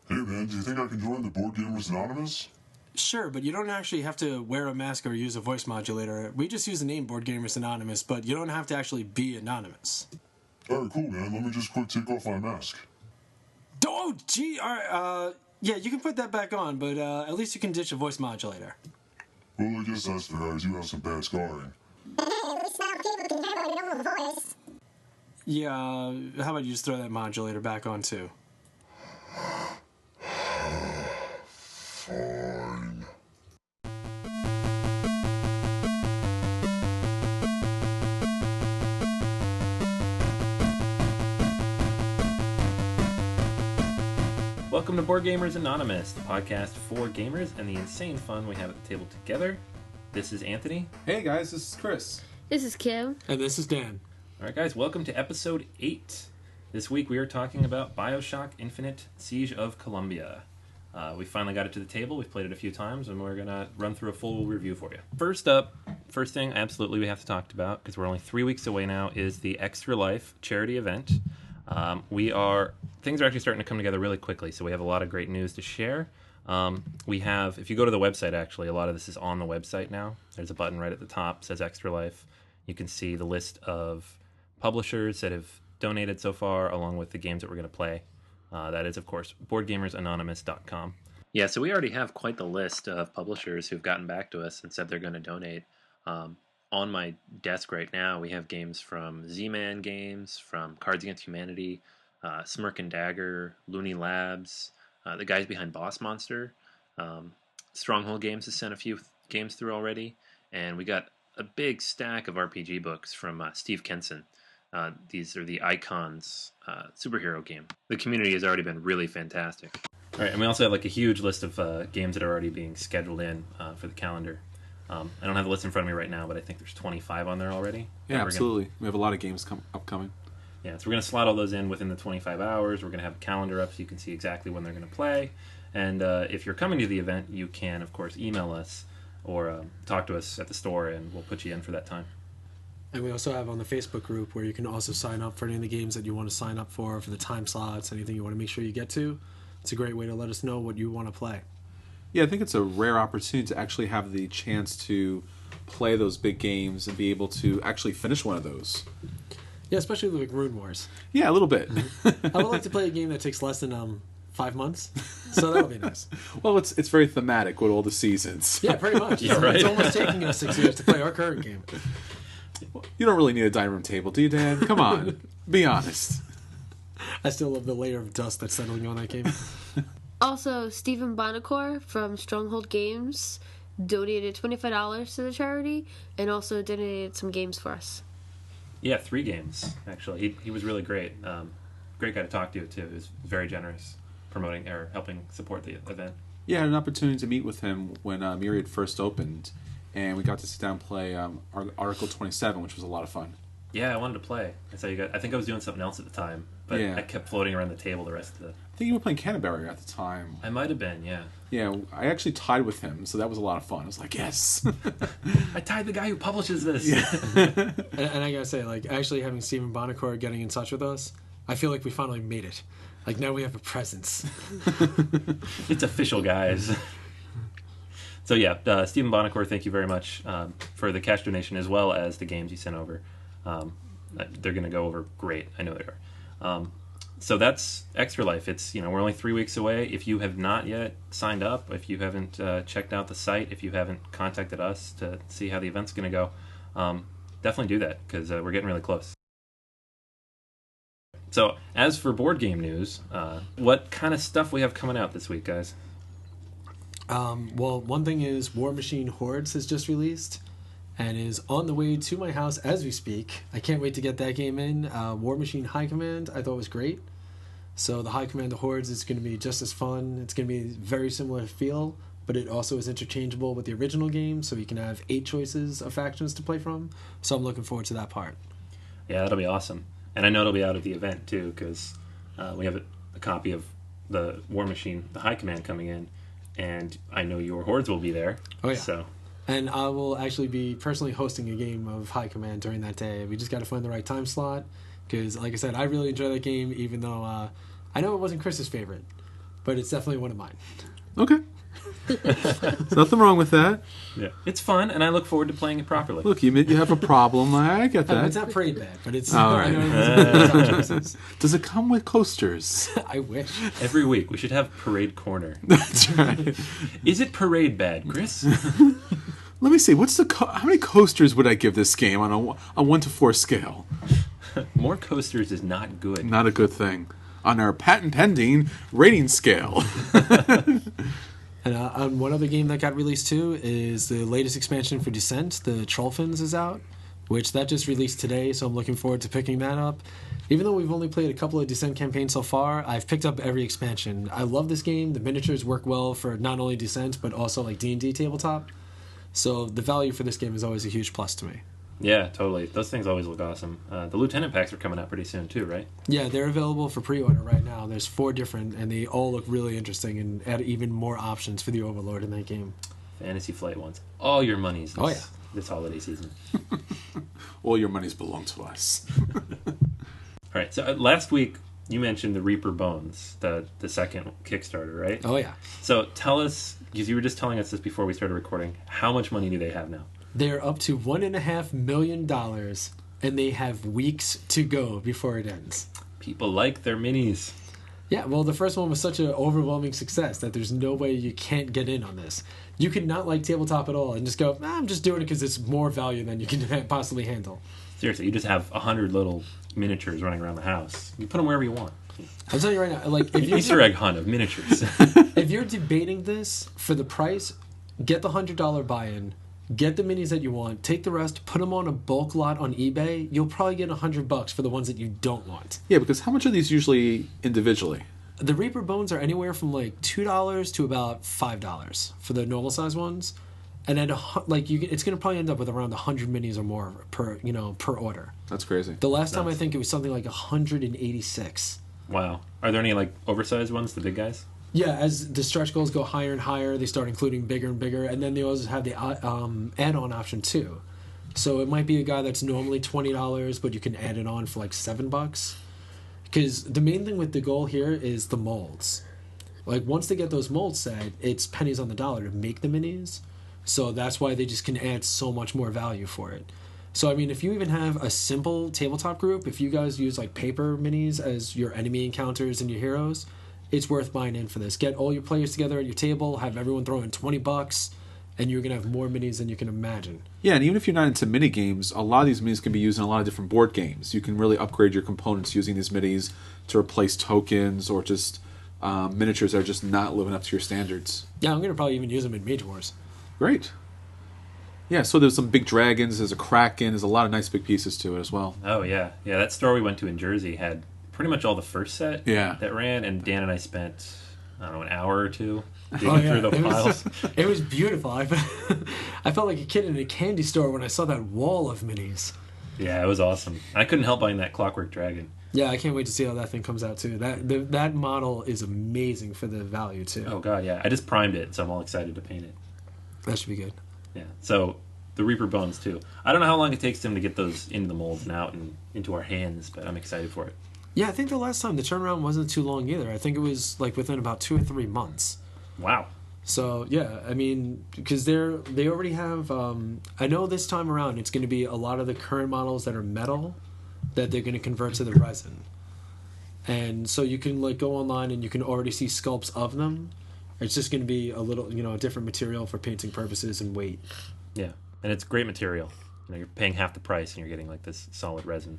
Hey man, do you think I can join the Board Gamers Anonymous? Sure, but you don't actually have to wear a mask or use a voice modulator. We just use the name Board Gamers Anonymous, but you don't have to actually be anonymous. Alright, cool man, let me just quick take off my mask. Oh, gee, alright, yeah, you can put that back on, but at least you can ditch a voice modulator. Well, I guess that's fair, as you have some bad scarring. Yeah, how about you just throw that modulator back on too? Fine. Welcome to Board Gamers Anonymous, the podcast for gamers and the insane fun we have at the table together. This is Anthony. Hey guys, this is Chris. This is Kim. And this is Dan. Alright guys, welcome to episode 8. This week we are talking about Bioshock Infinite Siege of Columbia. We finally got it to the table, we've played it a few times, and we're going to run through a full review for you. First thing absolutely we have to talk about, because we're only 3 weeks away now, is the Extra Life charity event. Things are actually starting to come together really quickly, so we have a lot of great news to share. If you go to the website, actually, a lot of this is on the website now. There's a button right at the top, says Extra Life. You can see the list of publishers that have donated so far, along with the games that we're going to play. That is, of course, BoardGamersAnonymous.com. Yeah, so we already have quite the list of publishers who've gotten back to us and said they're going to donate. On my desk right now, we have games from Z-Man Games, from Cards Against Humanity, Smirk and Dagger, Looney Labs, the guys behind Boss Monster. Stronghold Games has sent a few games through already, and we got a big stack of RPG books from Steve Kenson. These are the Icons superhero game. The community has already been really fantastic. All right, and we also have like a huge list of games that are already being scheduled in for the calendar. I don't have the list in front of me right now, but I think there's 25 on there already. Yeah, absolutely. We have a lot of games upcoming. Yeah, so we're going to slot all those in within the 25 hours. We're going to have a calendar up so you can see exactly when they're going to play. And if you're coming to the event, you can, of course, email us or talk to us at the store, and we'll put you in for that time. And we also have on the Facebook group where you can also sign up for any of the games that you want to sign up for the time slots, anything you want to make sure you get to. It's a great way to let us know what you want to play. Yeah, I think it's a rare opportunity to actually have the chance to play those big games and be able to actually finish one of those. Yeah, especially like Rune Wars. Yeah, a little bit. I would like to play a game that takes less than 5 months, so that would be nice. Well, it's very thematic with all the seasons. Yeah, pretty much. Yeah, right. It's almost taking us 6 years to play our current game. You don't really need a dining room table, do you, Dan? Come on, be honest. I still love the layer of dust that's settling on that game. Also, Stephen Bonacore from Stronghold Games donated $25 to the charity and also donated some games for us. Yeah, 3 games, actually. He was really great. Great guy to talk to, too. He was very generous promoting or helping support the event. Yeah, I had an opportunity to meet with him when Myriad first opened, and we got to sit down and play Article 27, which was a lot of fun. Yeah, I wanted to play. I think I was doing something else at the time, but yeah. I kept floating around the table the rest of the... I think you were playing Canterbury at the time. I might have been, yeah. Yeah, I actually tied with him, so that was a lot of fun. I was like, yes! I tied the guy who publishes this! Yeah. and I gotta say, like, actually having Stephen Bonacore getting in touch with us, I feel like we finally made it. Like, now we have a presence. It's official, guys. So yeah, Stephen Bonacore, thank you very much for the cash donation as well as the games you sent over. They're going to go over great. I know they are. So that's Extra Life. It's we're only 3 weeks away. If you have not yet signed up, if you haven't checked out the site, if you haven't contacted us to see how the event's going to go, definitely do that because we're getting really close. So as for board game news, what kind of stuff we have coming out this week, guys? Well, one thing is War Machine Hordes has just released and is on the way to my house as we speak. I can't wait to get that game in. War Machine High Command I thought was great. So the High Command of Hordes is going to be just as fun. It's going to be very similar feel, but it also is interchangeable with the original game, so you can have 8 choices of factions to play from. So I'm looking forward to that part. Yeah, that'll be awesome. And I know it'll be out at the event, too, because we have a copy of the War Machine, the High Command, coming in, and I know your Hordes will be there. Oh, yeah. So. And I will actually be personally hosting a game of High Command during that day. We just got to find the right time slot, because, like I said, I really enjoy that game, even though I know it wasn't Chris's favorite. but it's definitely one of mine. Okay. There's nothing wrong with that. Yeah, it's fun, and I look forward to playing it properly. Look, you have a problem. I get that. It's not Parade bad, but it's... All right. I know it's Does it come with coasters? I wish. Every week we should have Parade Corner. That's right. Is it Parade bad, Chris? Let me see. How many coasters would I give this game on a 1 to 4 scale? More coasters is not good. Not a good thing. On our patent pending rating scale. And one other game that got released too is the latest expansion for Descent. The Trollfins is out, which that just released today, so I'm looking forward to picking that up. Even though we've only played a couple of Descent campaigns so far, I've picked up every expansion. I love this game. The miniatures work well for not only Descent, but also like D&D tabletop. So the value for this game is always a huge plus to me. Yeah, totally. Those things always look awesome. The Lieutenant packs are coming out pretty soon too, right? Yeah, they're available for pre-order right now. There's 4 different, and they all look really interesting and add even more options for the Overlord in that game. Fantasy Flight ones. All your monies this holiday season. All your monies belong to us. All right, so last week you mentioned the Reaper Bones, the second Kickstarter, right? Oh, yeah. So tell us, because you were just telling us this before we started recording, how much money do they have now? They're up to $1.5 million, and they have weeks to go before it ends. People like their minis. Yeah, well, the first one was such an overwhelming success that there's no way you can't get in on this. You could not like tabletop at all and just go, I'm just doing it because it's more value than you can possibly handle. Seriously, you just have 100 little miniatures running around the house. You put them wherever you want. I'm telling you right now, like if Easter egg hunt of miniatures. if you're debating this for the price, get the $100 buy-in. Get the minis that you want, take the rest, put them on a bulk lot on eBay. You'll probably get $100 for the ones that you don't want. Yeah, because how much are these usually individually? The Reaper Bones are anywhere from like $2 to about $5 for the normal size ones, and then it's going to probably end up with around 100 minis or more per order. That's crazy. The last time I think it was something like 186. Wow. Are there any like oversized ones, the big guys? Yeah, as the stretch goals go higher and higher, they start including bigger and bigger, and then they also have the add-on option too. So it might be a guy that's normally $20, but you can add it on for like $7. Because the main thing with the goal here is the molds. Like once they get those molds set, it's pennies on the dollar to make the minis. So that's why they just can add so much more value for it. So I mean, if you even have a simple tabletop group, if you guys use like paper minis as your enemy encounters and your heroes, it's worth buying in for this. Get all your players together at your table, have everyone throw in $20, and you're gonna have more minis than you can imagine. Yeah, and even if you're not into mini games, a lot of these minis can be used in a lot of different board games. You can really upgrade your components using these minis to replace tokens or just miniatures that are just not living up to your standards. Yeah, I'm gonna probably even use them in Mage Wars. Great. Yeah, so there's some big dragons, there's a kraken, there's a lot of nice big pieces to it as well. Oh, yeah. Yeah, that store we went to in Jersey had pretty much all the first set that ran, and Dan and I spent, I don't know, an hour or two digging through the piles. It was beautiful. I felt like a kid in a candy store when I saw that wall of minis. Yeah, it was awesome. I couldn't help buying that Clockwork Dragon. Yeah, I can't wait to see how that thing comes out too. That model is amazing for the value too. Oh god, yeah. I just primed it, so I'm all excited to paint it. That should be good. Yeah. So the Reaper Bones too. I don't know how long it takes them to get those into the molds and out and into our hands, but I'm excited for it. Yeah, I think the last time the turnaround wasn't too long either. I think it was like within about 2 or 3 months. Wow. So yeah, I mean, because they already have. I know this time around it's going to be a lot of the current models that are metal that they're going to convert to the resin, and so you can like go online and you can already see sculpts of them. It's just going to be a little, a different material for painting purposes and weight. Yeah, and it's great material. You're paying half the price and you're getting like this solid resin.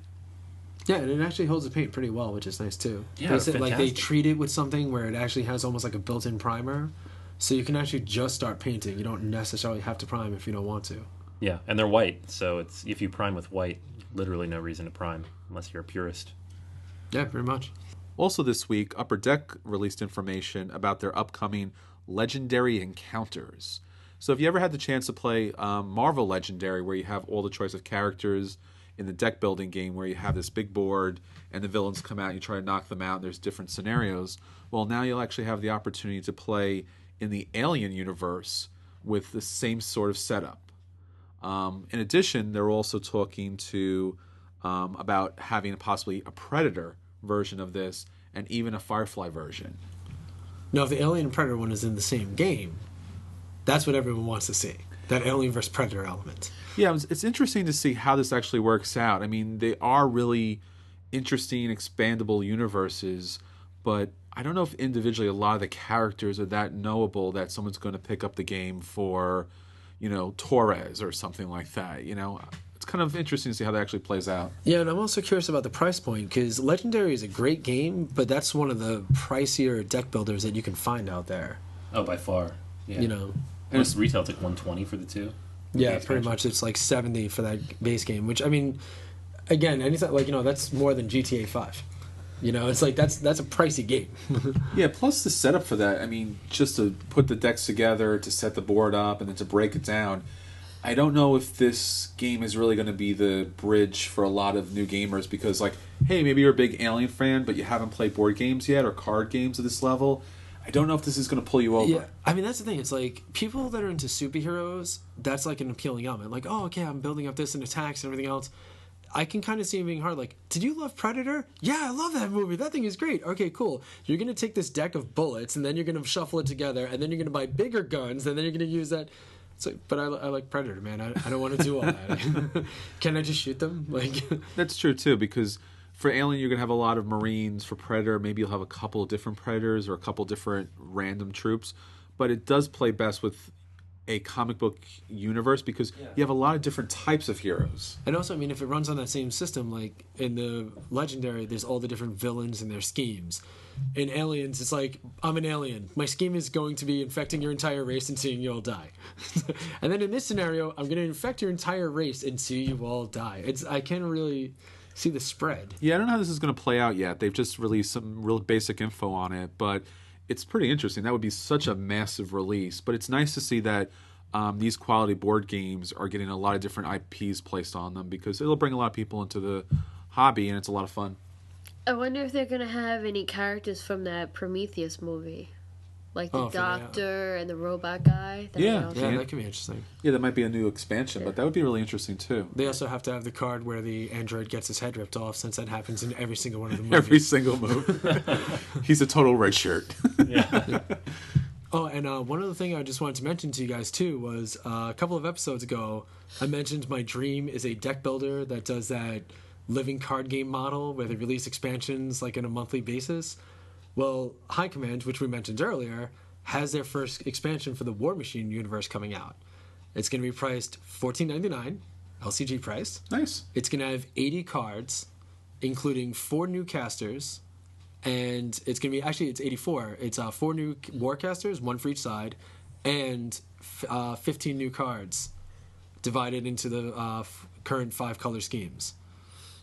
Yeah, and it actually holds the paint pretty well, which is nice too. Yeah, they said, like they treat it with something where it actually has almost like a built-in primer, so you can actually just start painting. You don't necessarily have to prime if you don't want to. Yeah, and they're white, so it's if you prime with white, literally no reason to prime unless you're a purist. Yeah, pretty much. Also this week, Upper Deck released information about their upcoming Legendary Encounters. So if you ever had the chance to play Marvel Legendary, where you have all the choice of characters in the deck building game, where you have this big board and the villains come out and you try to knock them out and there's different scenarios, well, now you'll actually have the opportunity to play in the Alien universe with the same sort of setup. In addition, they're also talking to about having possibly a Predator version of this and even a Firefly version. Now, if the Alien and Predator one is in the same game, that's what everyone wants to see. That Alien versus Predator element. Yeah, it's interesting to see how this actually works out. I mean, they are really interesting, expandable universes, but I don't know if individually a lot of the characters are that knowable that someone's going to pick up the game for, Torres or something like that. It's kind of interesting to see how that actually plays out. Yeah, and I'm also curious about the price point, because Legendary is a great game, but that's one of the pricier deck builders that you can find out there. Oh, by far. Yeah. And it's retail like $120 for the two. Yeah, pretty much. It's like $70 for that base game, which, I mean, again, anything that's more than GTA 5. It's like that's a pricey game. Yeah, plus the setup for that. I mean, just to put the decks together, to set the board up, and then to break it down. I don't know if this game is really going to be the bridge for a lot of new gamers because, hey, maybe you're a big Alien fan, but you haven't played board games yet or card games at this level. I don't know if this is going to pull you over. Yeah, I mean, that's the thing. It's like people that are into superheroes, that's like an appealing element. Like, oh, okay, I'm building up this and attacks and everything else. I can kind of see it being hard. Like, did you love Predator? Yeah, I love that movie. That thing is great. Okay, cool. You're going to take this deck of bullets, and then you're going to shuffle it together, and then you're going to buy bigger guns, and then you're going to use that. It's like, but I like Predator, man. I don't want to do all that. Can I just shoot them? That's true, too, because for Alien, you're going to have a lot of Marines. For Predator, maybe you'll have a couple of different Predators or a couple different random troops. But it does play best with a comic book universe because you have a lot of different types of heroes. And also, I mean, if it runs on that same system, like in the Legendary, there's all the different villains and their schemes. In Aliens, it's like, I'm an alien. My scheme is going to be infecting your entire race and seeing you all die. And then in this scenario, I'm going to infect your entire race and see you all die. I can't really see the spread. Yeah, I don't know how this is going to play out yet. They've just released some real basic info on it, but it's pretty interesting. That would be such a massive release, but it's nice to see that these quality board games are getting a lot of different IPs placed on them because it'll bring a lot of people into the hobby, and it's a lot of fun. I wonder if they're going to have any characters from that Prometheus movie. Like the doctor and the robot guy. Yeah, that could be interesting. Yeah, that might be a new expansion, but that would be really interesting, too. They also have to have the card where the android gets his head ripped off, since that happens in every single one of the movies. Every single movie. He's a total red shirt. Yeah. Oh, and one other thing I just wanted to mention to you guys, too, was a couple of episodes ago, I mentioned my dream is a deck builder that does that living card game model where they release expansions like on a monthly basis. Well, High Command, which we mentioned earlier, has their first expansion for the War Machine universe coming out. It's going to be priced $14.99, LCG price. Nice. It's going to have 80 cards, including 4 new casters, and it's going to be, actually, it's 84. It's 4 new war casters, 1 for each side, and 15 new cards divided into the current 5 color schemes.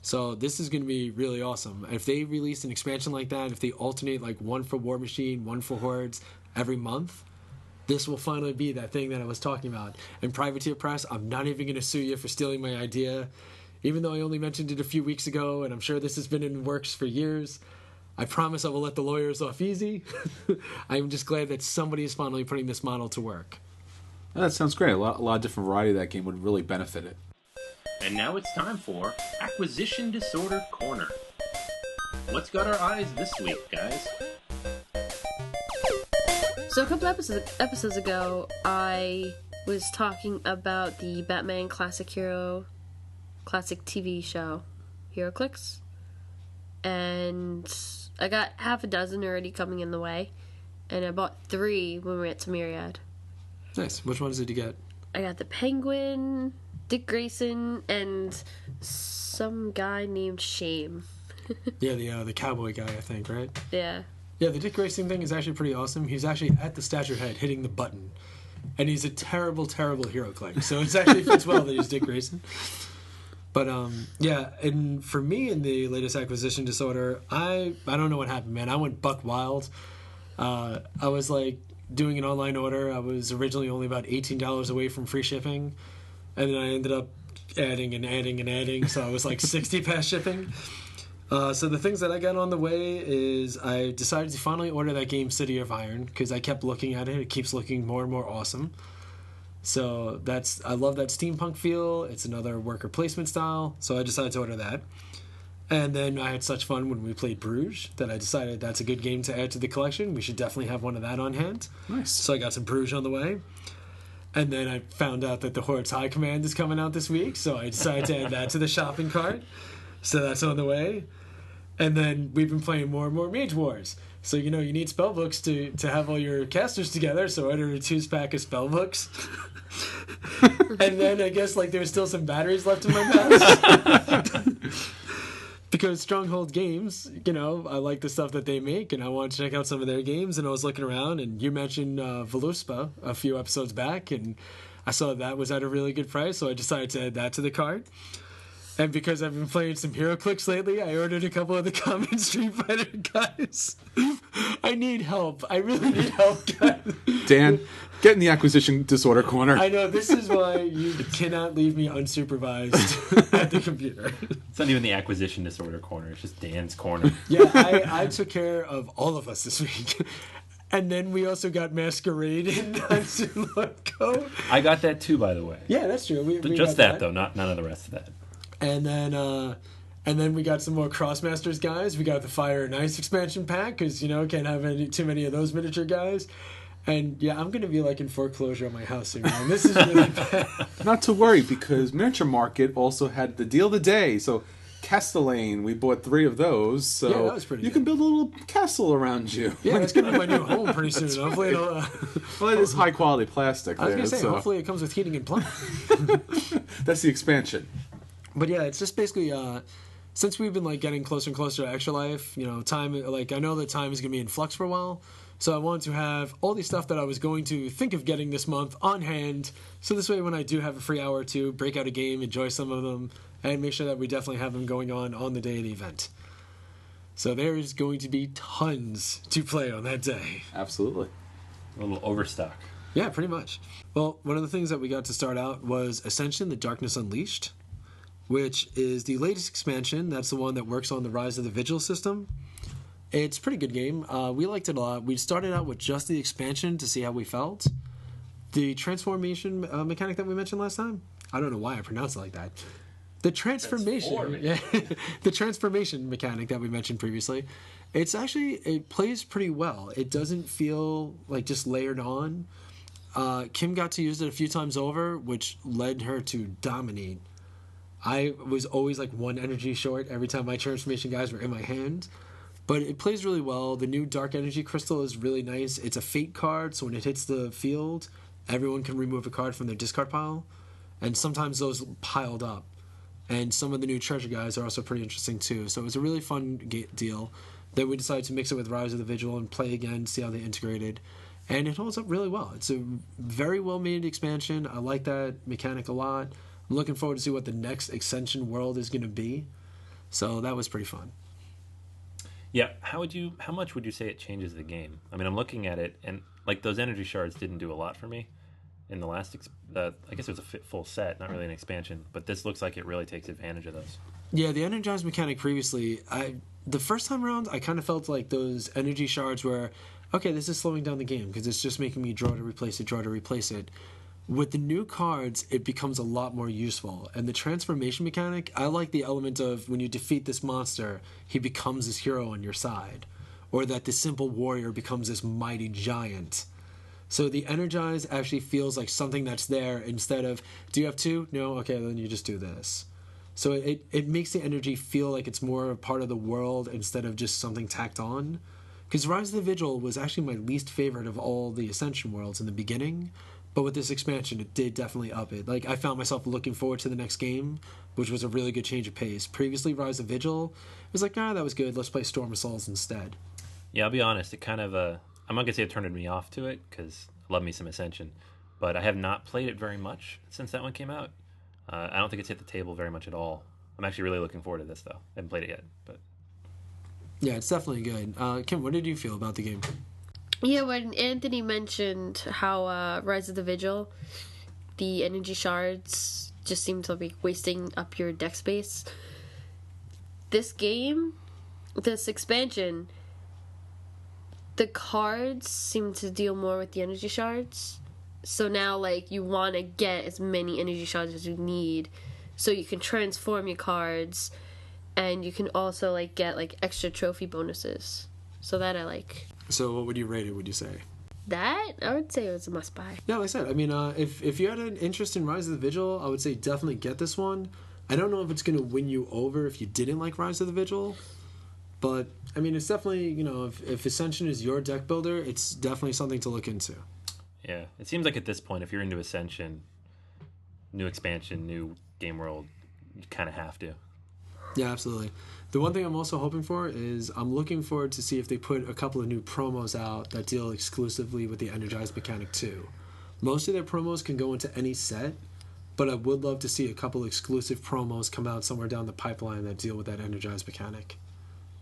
So this is going to be really awesome. If they release an expansion like that, if they alternate like 1 for War Machine, 1 for Hordes every month, this will finally be that thing that I was talking about. And Privateer Press, I'm not even going to sue you for stealing my idea. Even though I only mentioned it a few weeks ago, and I'm sure this has been in works for years, I promise I will let the lawyers off easy. I'm just glad that somebody is finally putting this model to work. Well, that sounds great. A lot of different variety of that game would really benefit it. And now it's time for Acquisition Disorder Corner. What's got our eyes this week, guys? So a couple episodes ago, I was talking about the Batman Classic TV show, HeroClix. And I got half a dozen already coming in the way. And I bought 3 when we went to Myriad. Nice. Which ones did you get? I got the Penguin, Dick Grayson, and some guy named Shame. Yeah, the cowboy guy, I think, right? Yeah. Yeah, the Dick Grayson thing is actually pretty awesome. He's actually at the statue head hitting the button. And he's a terrible, terrible HeroClix. So it actually fits well that he's Dick Grayson. But, yeah, and for me in the latest Acquisition Disorder, I don't know what happened, man. I went buck wild. I was, like, doing an online order. I was originally only about $18 away from free shipping. And then I ended up adding and adding and adding. So I was, like, 60 past shipping. So the things that I got on the way is I decided to finally order that game City of Iron because I kept looking at it. It keeps looking more and more awesome. So I love that steampunk feel. It's another worker placement style. So I decided to order that. And then I had such fun when we played Bruges that I decided that's a good game to add to the collection. We should definitely have one of that on hand. Nice. So I got some Bruges on the way. And then I found out that the Horde's High Command is coming out this week, so I decided to add that to the shopping cart. So that's on the way. And then we've been playing more and more Mage Wars. So, you need spell books to have all your casters together, so I ordered a 2-pack of spell books. And then I guess there was still some batteries left in my mouse. Because Stronghold Games, I like the stuff that they make, and I wanted to check out some of their games, and I was looking around, and you mentioned Voluspa a few episodes back, and I saw that was at a really good price, so I decided to add that to the cart. And because I've been playing some HeroClix lately, I ordered a couple of the common Street Fighter guys. I need help. I really need help, guys. Dan, get in the acquisition disorder corner. I know, this is why you cannot leave me unsupervised at the computer. It's not even the acquisition disorder corner. It's just Dan's corner. Yeah, I took care of all of us this week. And then we also got Masquerade and Loco. I got that too, by the way. Yeah, that's true. We Just got that, though, none of the rest of that. And then we got some more Crossmasters guys. We got the Fire and Ice expansion pack because can't have too many of those miniature guys. And yeah, I'm gonna be in foreclosure on my house soon, man. This is really bad. Not to worry, because Miniature Market also had the deal of the day. So Castellane, we bought 3 of those. So Yeah, that was pretty you good. can build a little castle around you. Yeah, that's gonna be my new home pretty soon. Hopefully it'll. Well, it is high quality plastic. I was gonna there, say, so hopefully it comes with heating and plumbing. that's the expansion. But yeah, it's just basically since we've been getting closer and closer to Extra Life, time I know that time is gonna be in flux for a while. So I wanted to have all the stuff that I was going to think of getting this month on hand. So this way when I do have a free hour or two, break out a game, enjoy some of them, and make sure that we definitely have them going on the day of the event. So there is going to be tons to play on that day. Absolutely. A little overstock. Yeah, pretty much. Well, one of the things that we got to start out was Ascension: The Darkness Unleashed, which is the latest expansion. That's the one that works on the Rise of the Vigil system. It's a pretty good game. We liked it a lot. We started out with just the expansion to see how we felt. The transformation mechanic that we mentioned last time, I don't know why I pronounced it like that. The transformation, yeah, the transformation mechanic that we mentioned previously, it plays pretty well. It doesn't feel like just layered on. Kim got to use it a few times over, which led her to dominate. I was always 1 energy short every time my transformation guys were in my hand. But it plays really well. The new Dark Energy Crystal is really nice. It's a fate card, so when it hits the field, everyone can remove a card from their discard pile. And sometimes those piled up. And some of the new treasure guys are also pretty interesting too. So it was a really fun deal that we decided to mix it with Rise of the Vigil and play again, see how they integrated. And it holds up really well. It's a very well-made expansion. I like that mechanic a lot. I'm looking forward to see what the next Ascension world is going to be. So that was pretty fun. Yeah, how much would you say it changes the game? I mean, I'm looking at it, and those energy shards didn't do a lot for me in the last. I guess it was a full set, not really an expansion, but this looks like it really takes advantage of those. Yeah, the energized mechanic previously, the first time around, I kind of felt like those energy shards were, okay, this is slowing down the game because it's just making me draw to replace it. With the new cards, it becomes a lot more useful. And the transformation mechanic, I like the element of when you defeat this monster, he becomes this hero on your side. Or that this simple warrior becomes this mighty giant. So the energize actually feels like something that's there instead of, do you have 2? No? Okay, then you just do this. So it makes the energy feel like it's more a part of the world instead of just something tacked on. Because Rise of the Vigil was actually my least favorite of all the Ascension worlds in the beginning. But with this expansion, it did definitely up it. I found myself looking forward to the next game, which was a really good change of pace. Previously, Rise of Vigil, it was that was good. Let's play Storm of Souls instead. Yeah, I'll be honest. It kind of, I'm not going to say it turned me off to it, because I love me some Ascension. But I have not played it very much since that one came out. I don't think it's hit the table very much at all. I'm actually really looking forward to this, though. I haven't played it yet. But yeah, it's definitely good. Kim, what did you feel about the game? Yeah, when Anthony mentioned how Rise of the Vigil, the energy shards just seem to be wasting up your deck space. This expansion, the cards seem to deal more with the energy shards. So now, you want to get as many energy shards as you need so you can transform your cards and you can also like get like extra trophy bonuses. So that I like. So what would you rate it, would you say? That I would say it was a must buy. Yeah, like I said, I mean, if you had an interest in Rise of the Vigil, I would say definitely get this one. I don't know if it's going to win you over if you didn't like Rise of the Vigil, but I mean, it's definitely, you know, if Ascension is your deck builder, it's definitely something to look into. Yeah, it seems like at this point, if you're into Ascension, new expansion, new game world, you kind of have to. Yeah, absolutely. The one thing I'm also hoping for is I'm looking forward to see if they put a couple of new promos out that deal exclusively with the Energized mechanic too. Most of their promos can go into any set, but I would love to see a couple exclusive promos come out somewhere down the pipeline that deal with that Energized mechanic.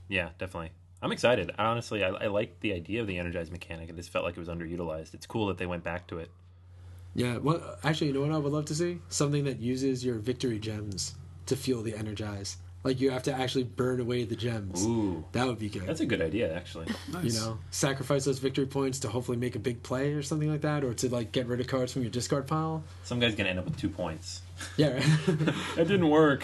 Yeah, definitely. I'm excited. Honestly, I like the idea of the Energized mechanic. It just felt like it was underutilized. It's cool that they went back to it. Yeah, well, actually, you know what I would love to see? Something that uses your victory gems to fuel the Energize. Like, you have to actually burn away the gems. Ooh. That would be good. That's a good idea, actually. Nice. You know, sacrifice those victory points to hopefully make a big play or something like that, or to, like, get rid of cards from your discard pile. Some guy's going to end up with 2 points. Yeah, right? That didn't work.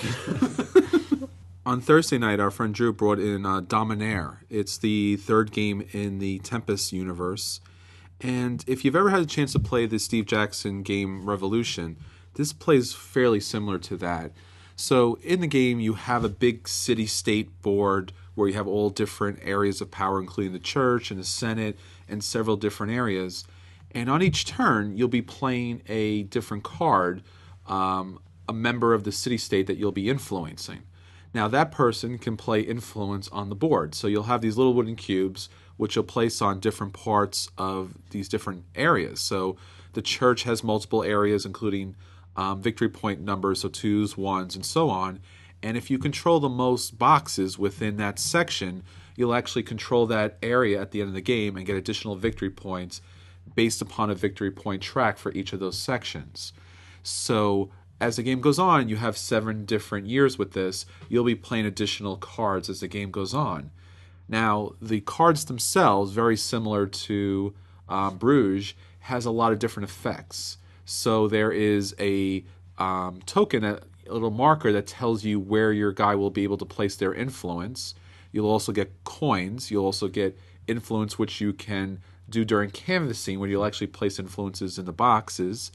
On Thursday night, our friend Drew brought in Dominaire. It's the third game in the Tempest universe. And if you've ever had a chance to play the Steve Jackson game Revolution, this plays fairly similar to that. So in the game, you have a big city-state board where you have all different areas of power, including the church and the Senate and several different areas. And on each turn, you'll be playing a different card, a member of the city-state that you'll be influencing. Now, that person can play influence on the board. So you'll have these little wooden cubes, which you'll place on different parts of these different areas. So the church has multiple areas, including victory point numbers, so 2s, 1s, and so on. And if you control the most boxes within that section, you'll actually control that area at the end of the game and get additional victory points based upon a victory point track for each of those sections. So as the game goes on, you have 7 different years with this. You'll be playing additional cards as the game goes on. Now, the cards themselves, very similar to Bruges, has a lot of different effects. So there is a token, a little marker that tells you where your guy will be able to place their influence. You'll also get coins. You'll also get influence, which you can do during canvassing, where you'll actually place influences in the boxes.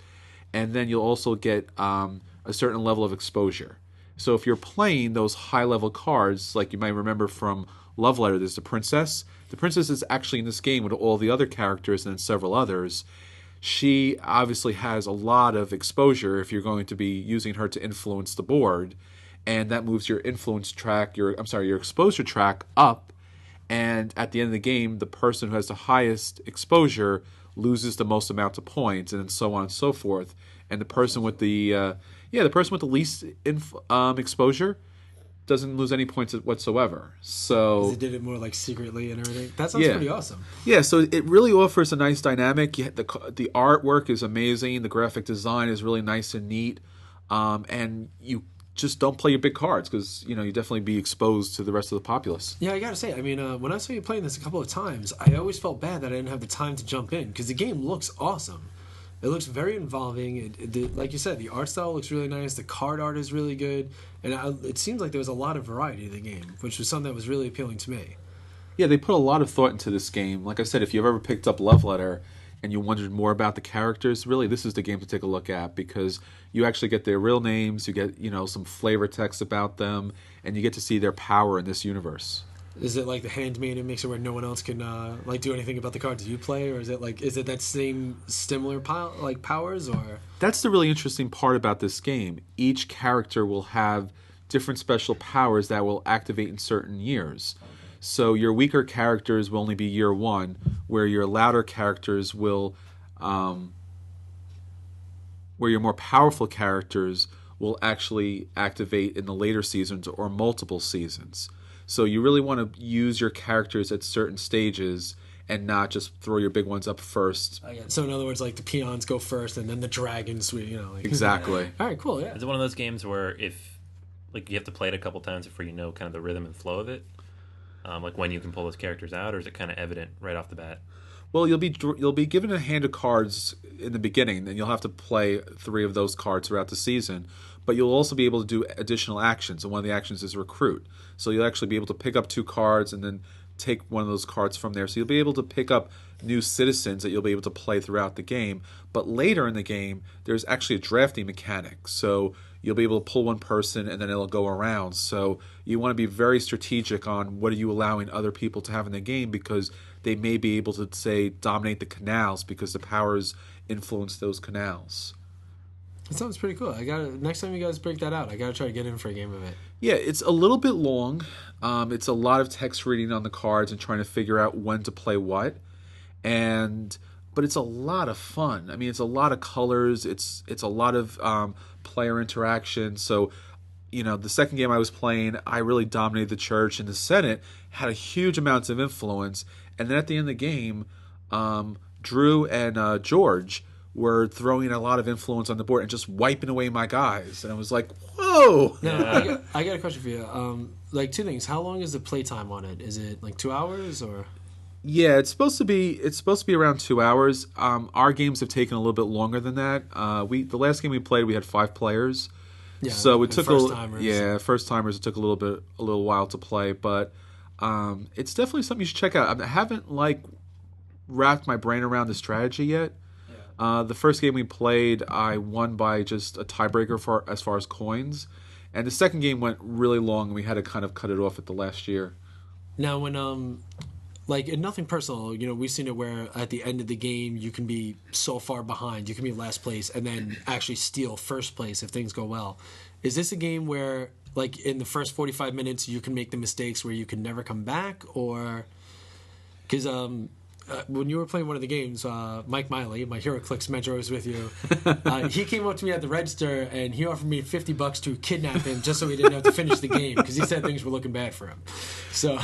And then you'll also get a certain level of exposure. So if you're playing those high-level cards, like you might remember from Love Letter, there's the Princess. The Princess is actually in this game with all the other characters and then several others. She obviously has a lot of exposure if you're going to be using her to influence the board, and that moves your influence track, your exposure track up, and at the end of the game, the person who has the highest exposure loses the most amount of points, and so on and so forth. And the person with the least exposure doesn't lose any points whatsoever. So they did it more like secretly and everything. That sounds pretty awesome. Yeah, so it really offers a nice dynamic. The artwork is amazing. The graphic design is really nice and neat. And you just don't play your big cards because you definitely be exposed to the rest of the populace. Yeah, I gotta say, I mean, when I saw you playing this a couple of times, I always felt bad that I didn't have the time to jump in because the game looks awesome. It looks very involving. Like you said, the art style looks really nice. The card art is really good. And it seems like there was a lot of variety in the game, which was something that was really appealing to me. Yeah, they put a lot of thought into this game. Like I said, if you've ever picked up Love Letter and you wondered more about the characters, really this is the game to take a look at because you actually get their real names, you get some flavor text about them, and you get to see their power in this universe. Is it like the handmaiden makes it where no one else can do anything about the cards you play, or is it that same similar powers, or? That's the really interesting part about this game. Each character will have different special powers that will activate in certain years. So your weaker characters will only be year 1, where your louder characters will, where your more powerful characters will actually activate in the later seasons or multiple seasons. So you really want to use your characters at certain stages and not just throw your big ones up first. So in other words, like the peons go first and then the dragons, Exactly. All right, cool, yeah. Is it one of those games where if you have to play it a couple times before you know kind of the rhythm and flow of it? Like when you can pull those characters out, or is it kind of evident right off the bat? Well, you'll be given a hand of cards in the beginning, and you'll have to play 3 of those cards throughout the season. but you'll also be able to do additional actions, and one of the actions is recruit. So you'll actually be able to pick up 2 cards and then take one of those cards from there. So you'll be able to pick up new citizens that you'll be able to play throughout the game. But later in the game, there's actually a drafting mechanic. So you'll be able to pull one person and then it'll go around. So you want to be very strategic on what are you allowing other people to have in the game, because they may be able to, say, dominate the canals because the powers influence those canals. That sounds pretty cool. Next time you guys break that out, I gotta try to get in for a game of it. Yeah, it's a little bit long. It's a lot of text reading on the cards and trying to figure out when to play what. But it's a lot of fun. I mean, it's a lot of colors. It's a lot of player interaction. So, the second game I was playing, I really dominated the church, and the Senate had a huge amounts of influence. And then at the end of the game, Drew and George were throwing a lot of influence on the board and just wiping away my guys. And I was like, whoa! Now, I got a question for you. Like, 2 things. How long is the playtime on it? Is it like 2 hours or? Yeah, it's supposed to be around 2 hours. Our games have taken a little bit longer than that. The last game we played, we had 5 players. Yeah, so it took first timers. It took a little while to play, but it's definitely something you should check out. I haven't wrapped my brain around the strategy yet. The first game we played, I won by just a tiebreaker as far as coins, and the second game went really long, and we had to kind of cut it off at the last year. Now, when and nothing personal, we've seen it where at the end of the game you can be so far behind, you can be last place, and then actually steal first place if things go well. Is this a game where, in the first 45 minutes, you can make the mistakes where you can never come back, or because when you were playing one of the games, Mike Miley, my HeroClix mentor, was with you. He came up to me at the register and he offered me $50 to kidnap him just so he didn't have to finish the game because he said things were looking bad for him. So,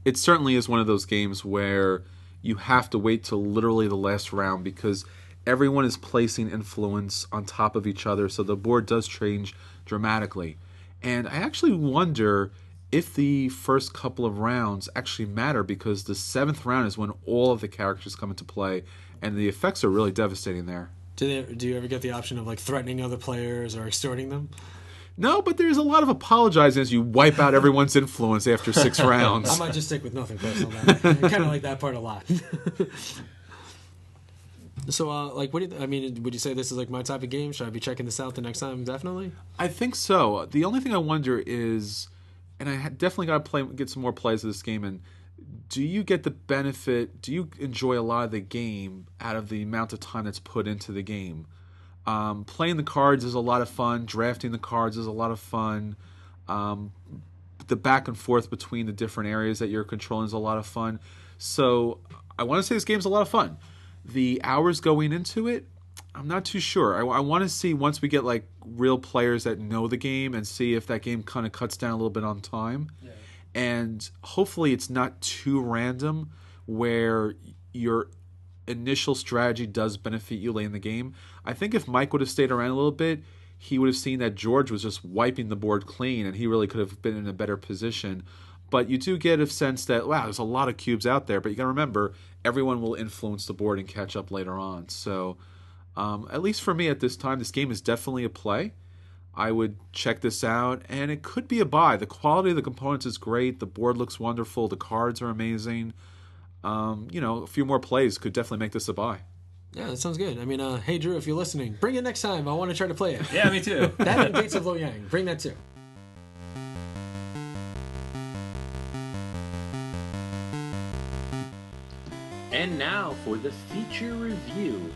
it certainly is one of those games where you have to wait till literally the last round because everyone is placing influence on top of each other, so the board does change dramatically. And I actually wonder if the first couple of rounds actually matter, because the 7th round is when all of the characters come into play, and the effects are really devastating there. Do you ever get the option of threatening other players or extorting them? No, but there's a lot of apologizing as you wipe out everyone's influence after 6 rounds. I might just stick with nothing personal. I kind of like that part a lot. So, would you say this is my type of game? Should I be checking this out the next time? Definitely. I think so. The only thing I wonder is, and I definitely got to get some more plays of this game, and do you get the benefit, do you enjoy a lot of the game out of the amount of time that's put into the game? Playing the cards is a lot of fun. Drafting the cards is a lot of fun. The back and forth between the different areas that you're controlling is a lot of fun. So I want to say this game's a lot of fun. The hours going into it, I'm not too sure. I want to see, once we get real players that know the game, and see if that game kind of cuts down a little bit on time. Yeah. And hopefully it's not too random where your initial strategy does benefit you late in the game. I think if Mike would have stayed around a little bit, he would have seen that George was just wiping the board clean, and he really could have been in a better position. But you do get a sense that, wow, there's a lot of cubes out there, but you got to remember, everyone will influence the board and catch up later on. So at least for me at this time, this game is definitely a play. I would check this out, and it could be a buy. The quality of the components is great. The board looks wonderful. The cards are amazing. A few more plays could definitely make this a buy. Yeah, that sounds good. I mean, hey, Drew, if you're listening, bring it next time. I want to try to play it. Yeah, me too. That and Gates of Lo Yang. Bring that too. And now for the feature review.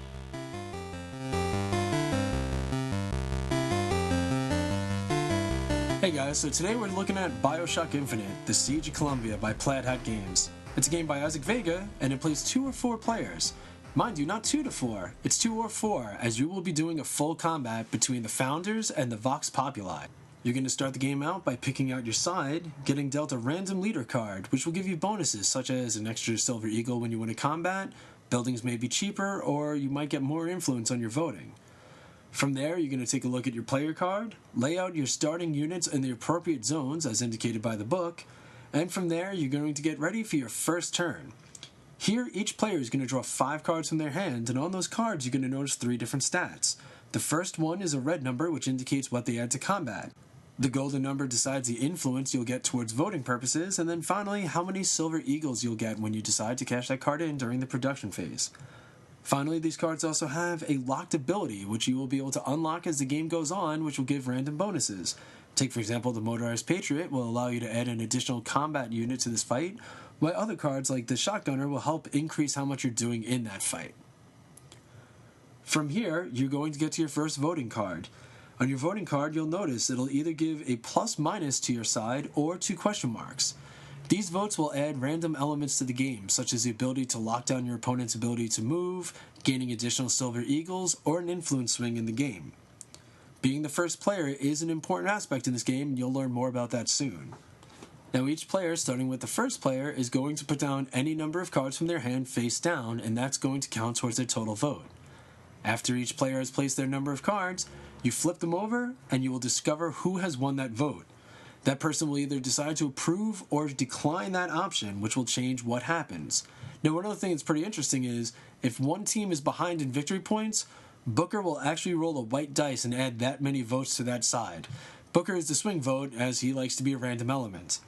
Hey guys, so today we're looking at Bioshock Infinite, The Siege of Columbia by Plaid Hat Games. It's a game by Isaac Vega, and it plays 2 or 4 players. Mind you, not 2 to 4, it's 2 or 4, as you will be doing a full combat between the Founders and the Vox Populi. You're going to start the game out by picking out your side, getting dealt a random leader card, which will give you bonuses such as an extra Silver Eagle when you win a combat, buildings may be cheaper, or you might get more influence on your voting. From there, you're going to take a look at your player card, lay out your starting units in the appropriate zones as indicated by the book, and from there, you're going to get ready for your first turn. Here, each player is going to draw 5 cards from their hand, and on those cards, you're going to notice 3 different stats. The first one is a red number, which indicates what they add to combat. The golden number decides the influence you'll get towards voting purposes, and then finally, how many silver eagles you'll get when you decide to cash that card in during the production phase. Finally, these cards also have a locked ability, which you will be able to unlock as the game goes on, which will give random bonuses. Take, for example, the Motorized Patriot will allow you to add an additional combat unit to this fight, while other cards like the Shotgunner will help increase how much you're doing in that fight. From here, you're going to get to your first voting card. On your voting card, you'll notice it'll either give a plus-minus to your side or 2 question marks. These votes will add random elements to the game, such as the ability to lock down your opponent's ability to move, gaining additional silver eagles, or an influence swing in the game. Being the first player is an important aspect in this game, and you'll learn more about that soon. Now each player, starting with the first player, is going to put down any number of cards from their hand face down, and that's going to count towards their total vote. After each player has placed their number of cards, you flip them over, and you will discover who has won that vote. That person will either decide to approve or decline that option, which will change what happens. Now, one other thing that's pretty interesting is, if one team is behind in victory points, Booker will actually roll a white dice and add that many votes to that side. Booker is the swing vote, as he likes to be a random element.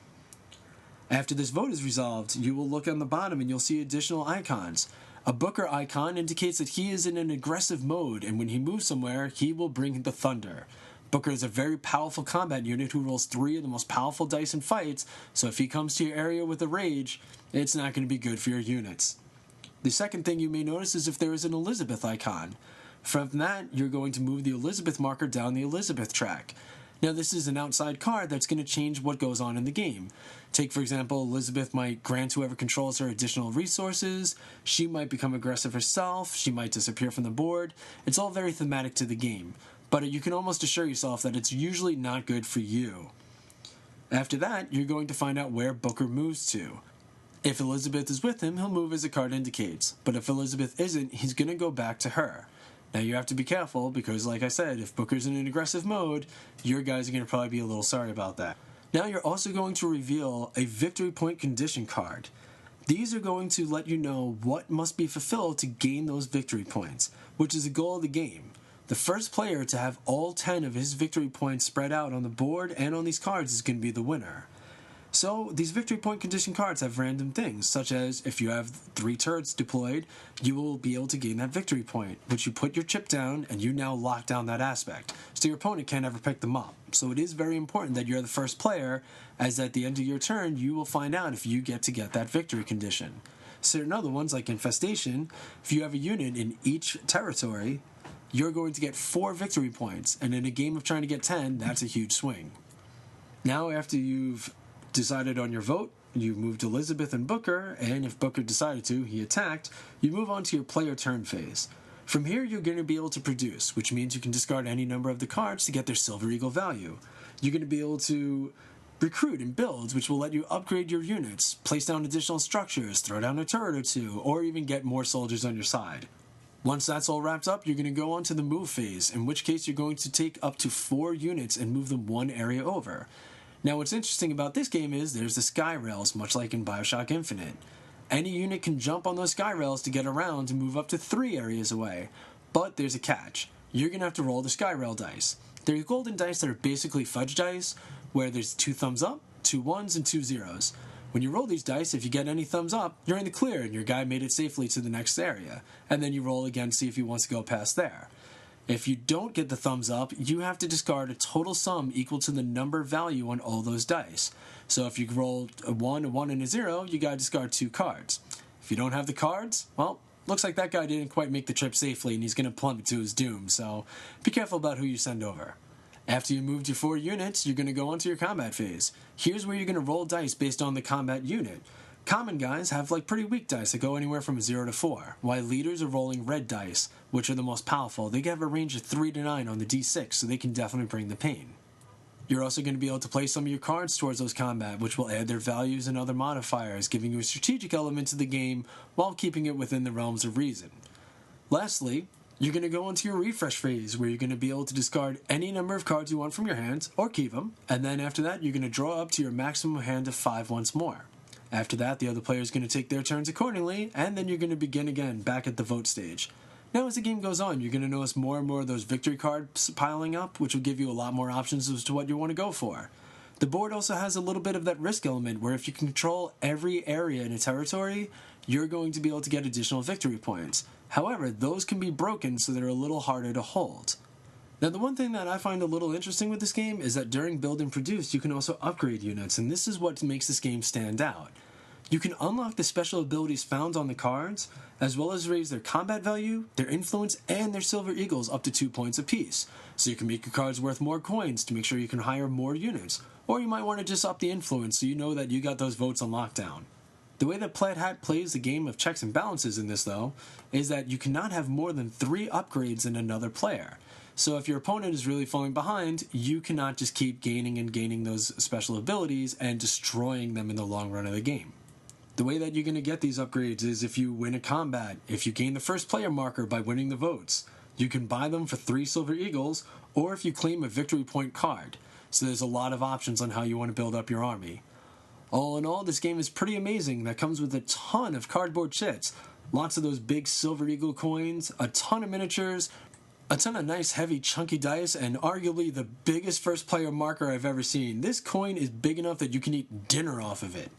After this vote is resolved, you will look on the bottom and you'll see additional icons. A Booker icon indicates that he is in an aggressive mode, and when he moves somewhere, he will bring the thunder. Booker is a very powerful combat unit who rolls 3 of the most powerful dice in fights, so if he comes to your area with a rage, it's not going to be good for your units. The second thing you may notice is if there is an Elizabeth icon. From that, you're going to move the Elizabeth marker down the Elizabeth track. Now, this is an outside card that's going to change what goes on in the game. Take, for example, Elizabeth might grant whoever controls her additional resources, she might become aggressive herself, she might disappear from the board. It's all very thematic to the game, but you can almost assure yourself that it's usually not good for you. After that, you're going to find out where Booker moves to. If Elizabeth is with him, he'll move as the card indicates, but if Elizabeth isn't, he's going to go back to her. Now, you have to be careful because, like I said, if Booker's in an aggressive mode, your guys are going to probably be a little sorry about that. Now, you're also going to reveal a victory point condition card. These are going to let you know what must be fulfilled to gain those victory points, which is the goal of the game. The first player to have all 10 of his victory points spread out on the board and on these cards is going to be the winner. So, these victory point condition cards have random things, such as if you have 3 turrets deployed, you will be able to gain that victory point, which you put your chip down and you now lock down that aspect. So your opponent can't ever pick them up. So it is very important that you're the first player, as at the end of your turn, you will find out if you get that victory condition. Certain other ones, like Infestation, if you have a unit in each territory, you're going to get 4 victory points, and in a game of trying to get 10, that's a huge swing. Now, after you've decided on your vote, you moved Elizabeth and Booker, and if Booker decided to, he attacked, you move on to your player turn phase. From here, you're going to be able to produce, which means you can discard any number of the cards to get their Silver Eagle value. You're going to be able to recruit and build, which will let you upgrade your units, place down additional structures, throw down a turret or 2, or even get more soldiers on your side. Once that's all wrapped up, you're going to go on to the move phase, in which case you're going to take up to 4 units and move them 1 area over. Now, what's interesting about this game is there's the sky rails, much like in Bioshock Infinite. Any unit can jump on those sky rails to get around and move up to 3 areas away. But there's a catch. You're going to have to roll the sky rail dice. They're golden dice that are basically fudge dice, where there's 2 thumbs up, 2 ones, and 2 zeros. When you roll these dice, if you get any thumbs up, you're in the clear and your guy made it safely to the next area. And then you roll again to see if he wants to go past there. If you don't get the thumbs up, you have to discard a total sum equal to the number value on all those dice. So if you roll a 1, and a 0, you gotta discard 2 cards. If you don't have the cards, well, looks like that guy didn't quite make the trip safely and he's gonna plummet to his doom, so be careful about who you send over. After you moved your 4 units, you're gonna go on to your combat phase. Here's where you're gonna roll dice based on the combat unit. Common guys have pretty weak dice that go anywhere from 0 to 4, while leaders are rolling red dice, which are the most powerful. They have a range of 3 to 9 on the d6, so they can definitely bring the pain. You're also going to be able to play some of your cards towards those combat, which will add their values and other modifiers, giving you a strategic element to the game while keeping it within the realms of reason. Lastly, you're going to go into your refresh phase, where you're going to be able to discard any number of cards you want from your hand, or keep them, and then after that, you're going to draw up to your maximum hand of 5 once more. After that, the other player is going to take their turns accordingly, and then you're going to begin again back at the vote stage. Now, as the game goes on, you're going to notice more and more of those victory cards piling up, which will give you a lot more options as to what you want to go for. The board also has a little bit of that risk element where if you control every area in a territory, you're going to be able to get additional victory points. However, those can be broken, so they're a little harder to hold. Now, the one thing that I find a little interesting with this game is that during build and produce, you can also upgrade units, and this is what makes this game stand out. You can unlock the special abilities found on the cards, as well as raise their combat value, their influence, and their silver eagles up to 2 points apiece. So you can make your cards worth more coins to make sure you can hire more units, or you might want to just up the influence so you know that you got those votes on lockdown. The way that Plaid Hat plays the game of checks and balances in this, though, is that you cannot have more than 3 upgrades in another player. So if your opponent is really falling behind, you cannot just keep gaining and gaining those special abilities and destroying them in the long run of the game. The way that you're going to get these upgrades is if you win a combat, if you gain the first player marker by winning the votes. You can buy them for 3 silver eagles, or if you claim a victory point card. So there's a lot of options on how you want to build up your army. All in all, this game is pretty amazing. That comes with a ton of cardboard chits, lots of those big silver eagle coins, a ton of miniatures, a ton of nice heavy chunky dice, and arguably the biggest first player marker I've ever seen. This coin is big enough that you can eat dinner off of it.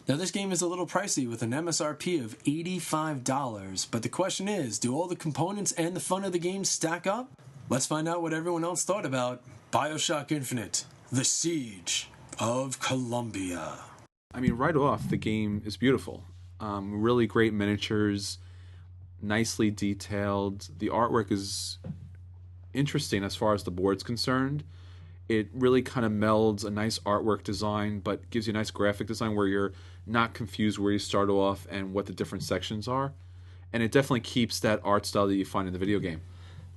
Now, this game is a little pricey with an MSRP of $85, but the question is, do all the components and the fun of the game stack up? Let's find out what everyone else thought about Bioshock Infinite, The Siege of Columbia. I mean, right off, the game is beautiful. Really great miniatures, nicely detailed. The artwork is interesting as far as the board's concerned. It really kind of melds a nice artwork design, but gives you a nice graphic design where you're not confused where you start off and what the different sections are. And it definitely keeps that art style that you find in the video game.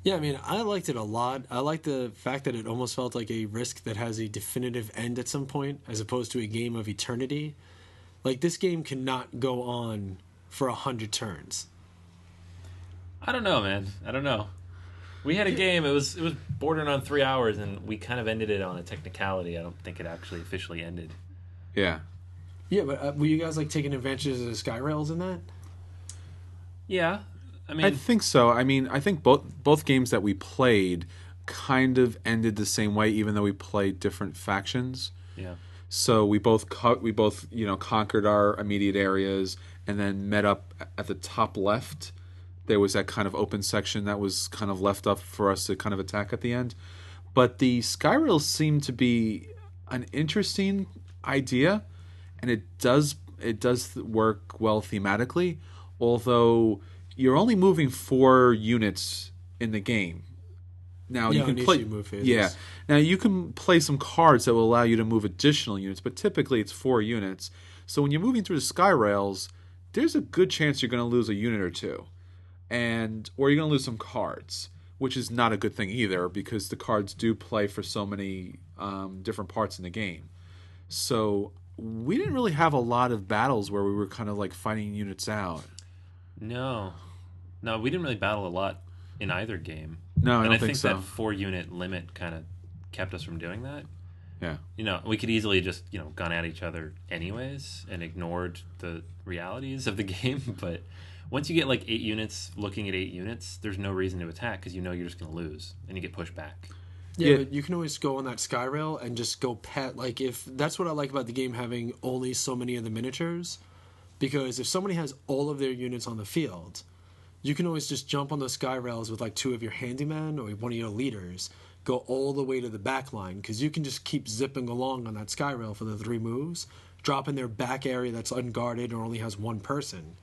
Yeah, I mean, I liked it a lot. I like the fact that it almost felt like a Risk that has a definitive end at some point, as opposed to a game of eternity. Like, this game cannot go on for 100 turns. I don't know, man. I don't know. We had a game. It was bordering on 3 hours, and we kind of ended it on a technicality. I don't think it actually officially ended. Yeah. Yeah, but were you guys like taking advantage of the sky rails in that? Yeah, I think so. I mean, I think both games that we played kind of ended the same way, even though we played different factions. Yeah. So we both conquered our immediate areas, and then met up at the top left. There was that kind of open section that was kind of left up for us to kind of attack at the end. But the sky rails seem to be an interesting idea, and it does work well thematically, although you're only moving 4 units in the game. Now you can play Now you can play some cards that will allow you to move additional units, but typically it's 4 units. So when you're moving through the sky rails, there's a good chance you're going to lose a unit or two. Or you're going to lose some cards, which is not a good thing either, because the cards do play for so many different parts in the game. So we didn't really have a lot of battles where we were kind of like fighting units out. No, we didn't really battle a lot in either game. No, I don't think think so. That 4-unit limit kind of kept us from doing that. Yeah. We could easily just, gun at each other anyways and ignored the realities of the game, but once you get like 8 units looking at 8 units, there's no reason to attack because you're just going to lose and you get pushed back. Yeah, but you can always go on that sky rail and just go pet. Like, if that's what I like about the game having only so many of the miniatures, because if somebody has all of their units on the field, you can always just jump on those sky rails with like 2 of your handymen or one of your leaders, go all the way to the back line, because you can just keep zipping along on that sky rail for the 3 moves, drop in their back area that's unguarded or only has 1 person.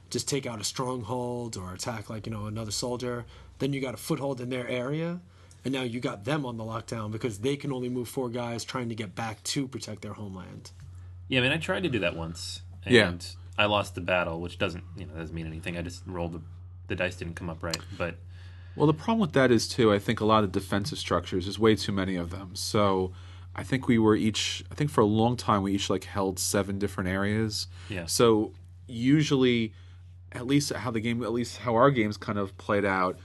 Just take out a stronghold or attack like another soldier. Then you got a foothold in their area, and now you got them on the lockdown because they can only move 4 guys trying to get back to protect their homeland. Yeah, I mean, I tried to do that once, and I lost the battle, which doesn't mean anything. I just rolled the dice didn't come up right, but well, the problem with that is too, I think a lot of defensive structures, there's way too many of them. So I think for a long time we each like held 7 different areas. Yeah. So usually, at least how our games kind of played out,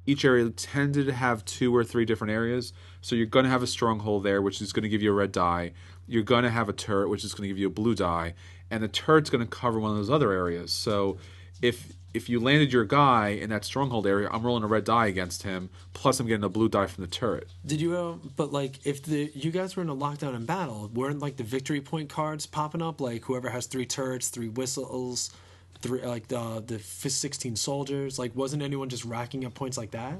each area tended to have 2 or 3 different areas. So you're going to have a stronghold there, which is going to give you a red die. You're going to have a turret, which is going to give you a blue die. And the turret's going to cover one of those other areas. So if if you landed your guy in that stronghold area, I'm rolling a red die against him. Plus, I'm getting a blue die from the turret. Did you? But like, if you guys were in a lockdown and battle, weren't like the victory point cards popping up? Like whoever has 3 turrets, 3 whistles, 3 like the 16 soldiers. Like, wasn't anyone just racking up points like that?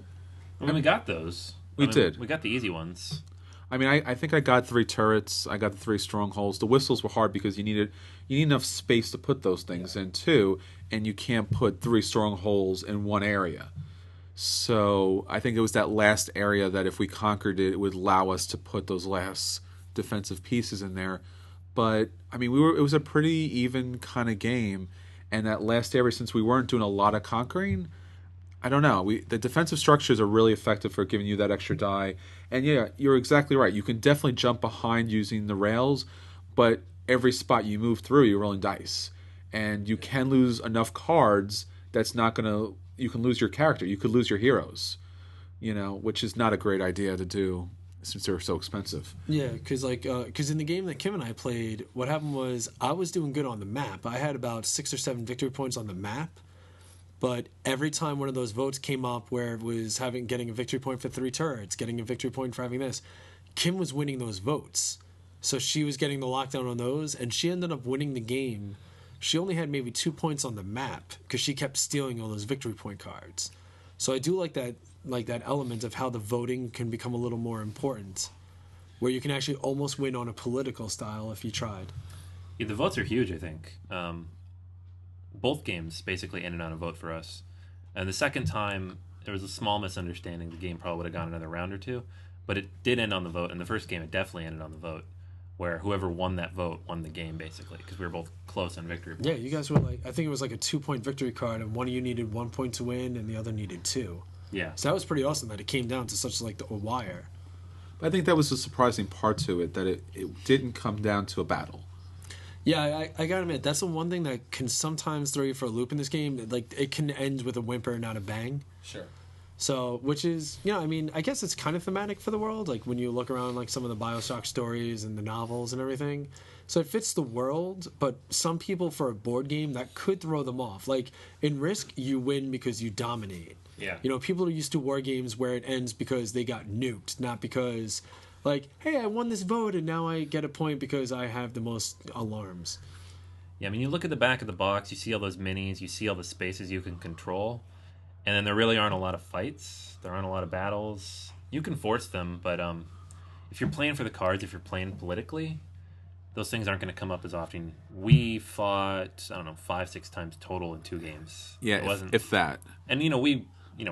I mean, we got those. We did. We got the easy ones. I mean, I think I got 3 turrets. I got the 3 strongholds. The whistles were hard because you need enough space to put those things in too, and you can't put 3 strongholds in one area. So I think it was that last area that if we conquered it, it would allow us to put those last defensive pieces in there. But I mean, it was a pretty even kind of game, and that last area, since we weren't doing a lot of conquering, I don't know. The defensive structures are really effective for giving you that extra die. And yeah, you're exactly right. You can definitely jump behind using the rails, but every spot you move through, you're rolling dice. And you can lose enough cards that's not going to... You can lose your character. You could lose your heroes, which is not a great idea to do since they're so expensive. Yeah, because in the game that Kim and I played, what happened was I was doing good on the map. I had about 6 or 7 victory points on the map. But every time one of those votes came up where it was getting a victory point for 3 turrets, getting a victory point for having this, Kim was winning those votes. So she was getting the lockdown on those, and she ended up winning the game. She only had maybe 2 points on the map because she kept stealing all those victory point cards. So I do like that element of how the voting can become a little more important, where you can actually almost win on a political style if you tried. Yeah, the votes are huge, I think. Both games basically ended on a vote for us. And the second time, there was a small misunderstanding. The game probably would have gone another round or 2. But it did end on the vote. And the first game, it definitely ended on the vote, where whoever won that vote won the game, basically, because we were both close on victory points. Yeah, you guys were I think it was like a 2-point victory card, and one of you needed 1 point to win, and the other needed 2. Yeah. So that was pretty awesome that it came down to such a wire. I think that was the surprising part to it, that it didn't come down to a battle. Yeah, I gotta admit, that's the one thing that can sometimes throw you for a loop in this game. Like, it can end with a whimper, not a bang. Sure. So, which is, I mean, I guess it's kind of thematic for the world. Like, when you look around, like, some of the Bioshock stories and the novels and everything. So it fits the world, but some people, for a board game, that could throw them off. Like, in Risk, you win because you dominate. Yeah. People are used to war games where it ends because they got nuked, not because... Like, hey, I won this vote, and now I get a point because I have the most alarms. Yeah, I mean, you look at the back of the box, you see all those minis, you see all the spaces you can control, and then there really aren't a lot of fights. There aren't a lot of battles. You can force them, but if you're playing for the cards, if you're playing politically, those things aren't going to come up as often. We fought, 5-6 times total in 2 games. Yeah, it wasn't, if that. And, we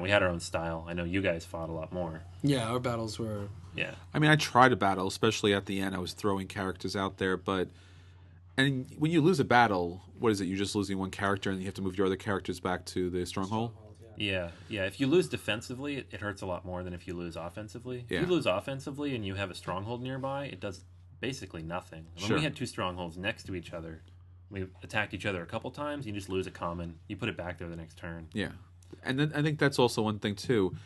had our own style. I know you guys fought a lot more. Yeah, our battles were... Yeah. I mean, I tried a battle, especially at the end. I was throwing characters out there, and when you lose a battle, what is it? You're just losing one character, and you have to move your other characters back to the stronghold? Yeah. If you lose defensively, it hurts a lot more than if you lose offensively. Yeah. If you lose offensively and you have a stronghold nearby, it does basically nothing. When Sure. we had 2 strongholds next to each other, we attacked each other a couple times, you just lose a common, you put it back there the next turn. Yeah. And then I think that's also one thing, too.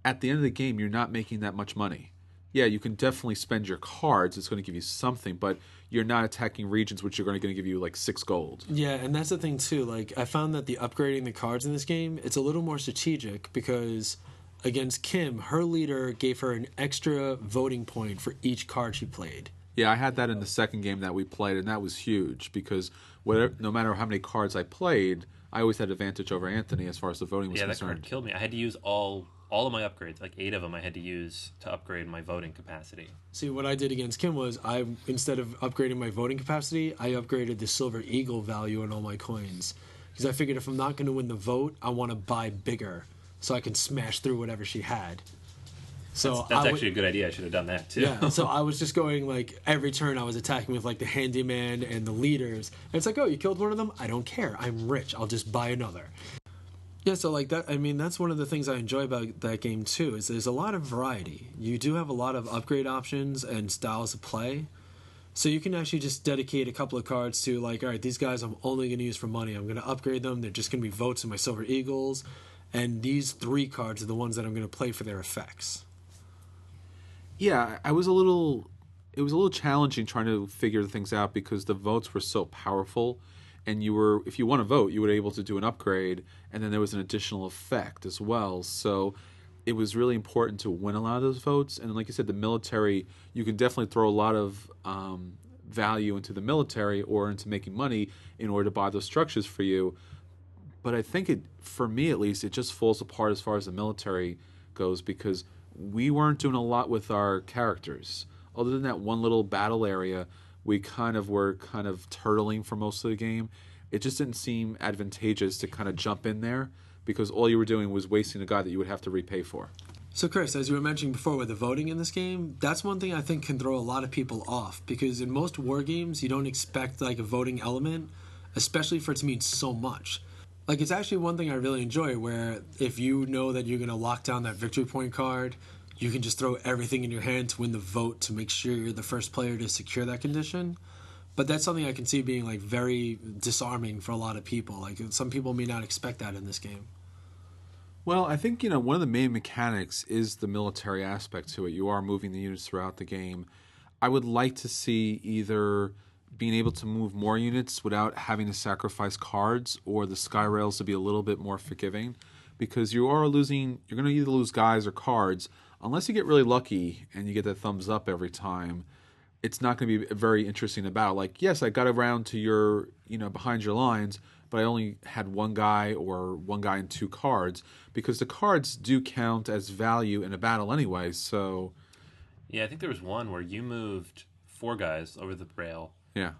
At the end of the game, you're not making that much money. Yeah, you can definitely spend your cards. It's going to give you something, but you're not attacking regions which are going to give you like 6 gold. Yeah, and that's the thing too. Like, I found that the upgrading the cards in this game, it's a little more strategic because against Kim, her leader gave her an extra voting point for each card she played. Yeah, I had that in the second game that we played, and that was huge because no matter how many cards I played, I always had advantage over Anthony as far as the voting was concerned. Yeah, that card killed me. I had to use all of my upgrades, like 8 of them I had to use to upgrade my voting capacity. See, what I did against Kim was instead of upgrading my voting capacity, I upgraded the Silver Eagle value on all my coins. Because I figured if I'm not going to win the vote, I want to buy bigger so I can smash through whatever she had. So that's actually a good idea. I should have done that too. Yeah, so I was just going, like, every turn I was attacking with, like, the handyman and the leaders. And it's like, oh, you killed one of them? I don't care. I'm rich. I'll just buy another. Yeah, so like that, I mean, that's one of the things I enjoy about that game too, is there's a lot of variety. You do have a lot of upgrade options and styles of play. So you can actually just dedicate a couple of cards to, like, all right, these guys I'm only going to use for money. I'm going to upgrade them. They're just going to be votes in my Silver Eagles. And these 3 cards are the ones that I'm going to play for their effects. Yeah, it was a little challenging trying to figure things out because the votes were so powerful. and if you won a vote, you were able to do an upgrade, and then there was an additional effect as well. So it was really important to win a lot of those votes. And like you said, the military, you can definitely throw a lot of value into the military or into making money in order to buy those structures for you. But I think for me at least, it just falls apart as far as the military goes, because we weren't doing a lot with our characters. Other than that one little battle area, we were turtling for most of the game. It just didn't seem advantageous to kind of jump in there, because all you were doing was wasting a guy that you would have to repay for. So Chris, as you were mentioning before with the voting in this game, that's one thing I think can throw a lot of people off, because in most war games you don't expect like a voting element, especially for it to mean so much. Like, it's actually one thing I really enjoy, where if you know that you're going to lock down that victory point card, you can just throw everything in your hand to win the vote to make sure you're the first player to secure that condition. But that's something I can see being like very disarming for a lot of people. Like, some people may not expect that in this game. Well, I think, one of the main mechanics is the military aspect to it. You are moving the units throughout the game. I would like to see either being able to move more units without having to sacrifice cards, or the sky rails to be a little bit more forgiving, because you're going to either lose guys or cards. Unless you get really lucky and you get that thumbs up every time, it's not going to be very interesting in battle. Like, yes, I got around to your, behind your lines, but I only had one guy and 2 cards, because the cards do count as value in a battle anyway. So, yeah, I think there was one where you moved 4 guys over the rail. Yeah.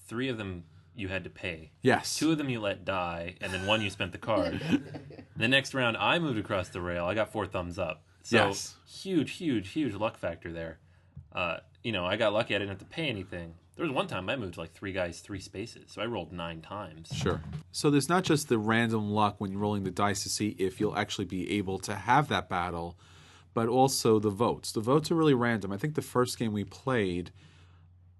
3 of them you had to pay. Yes. 2 of them you let die, and then 1 you spent the card. The next round I moved across the rail. I got 4 thumbs up. So yes. Huge luck factor there. I got lucky. I didn't have to pay anything. There was one time I moved like 3 guys 3 spaces, so I rolled 9 times. Sure. So there's not just the random luck when you're rolling the dice to see if you'll actually be able to have that battle, but also the votes. The votes are really random. I think the first game we played,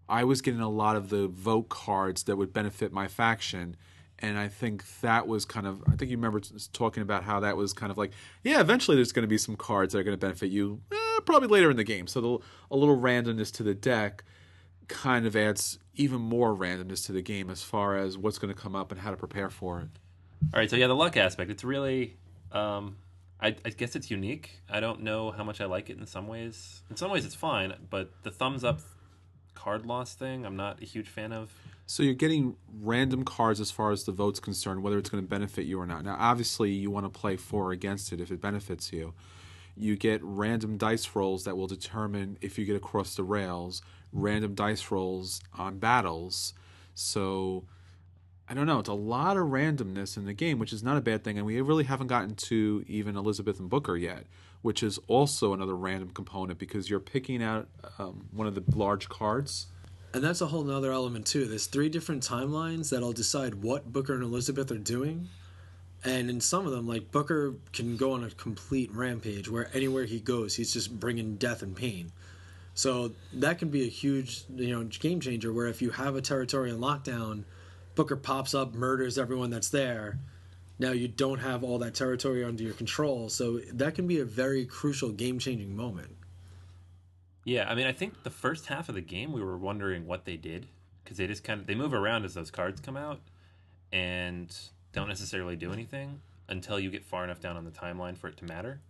I was getting a lot of the vote cards that would benefit my faction, and I think that was I think you remember talking about how that was kind of like, yeah, eventually there's going to be some cards that are going to benefit you, probably later in the game. So a little randomness to the deck kind of adds even more randomness to the game as far as what's going to come up and how to prepare for it. All right, so yeah, the luck aspect, it's really, I guess it's unique. I don't know how much I like it in some ways. In some ways it's fine, but the thumbs up card loss thing, I'm not a huge fan of. So you're getting random cards as far as the vote's concerned, whether it's going to benefit you or not. Now, obviously, you want to play for or against it if it benefits you. You get random dice rolls that will determine if you get across the rails, random dice rolls on battles. So, I don't know. It's a lot of randomness in the game, which is not a bad thing. And we really haven't gotten to even Elizabeth and Booker yet, which is also another random component, because you're picking out one of the large cards. And that's a whole nother element too. There's 3 different timelines that'll decide what Booker and Elizabeth are doing. And in some of them, like, Booker can go on a complete rampage where anywhere he goes, he's just bringing death and pain. So that can be a huge, game changer, where if you have a territory in lockdown, Booker pops up, murders everyone that's there. Now you don't have all that territory under your control. So that can be a very crucial game-changing moment. Yeah, I mean, I think the first half of the game we were wondering what they did, because they just they move around as those cards come out and don't necessarily do anything until you get far enough down on the timeline for it to matter.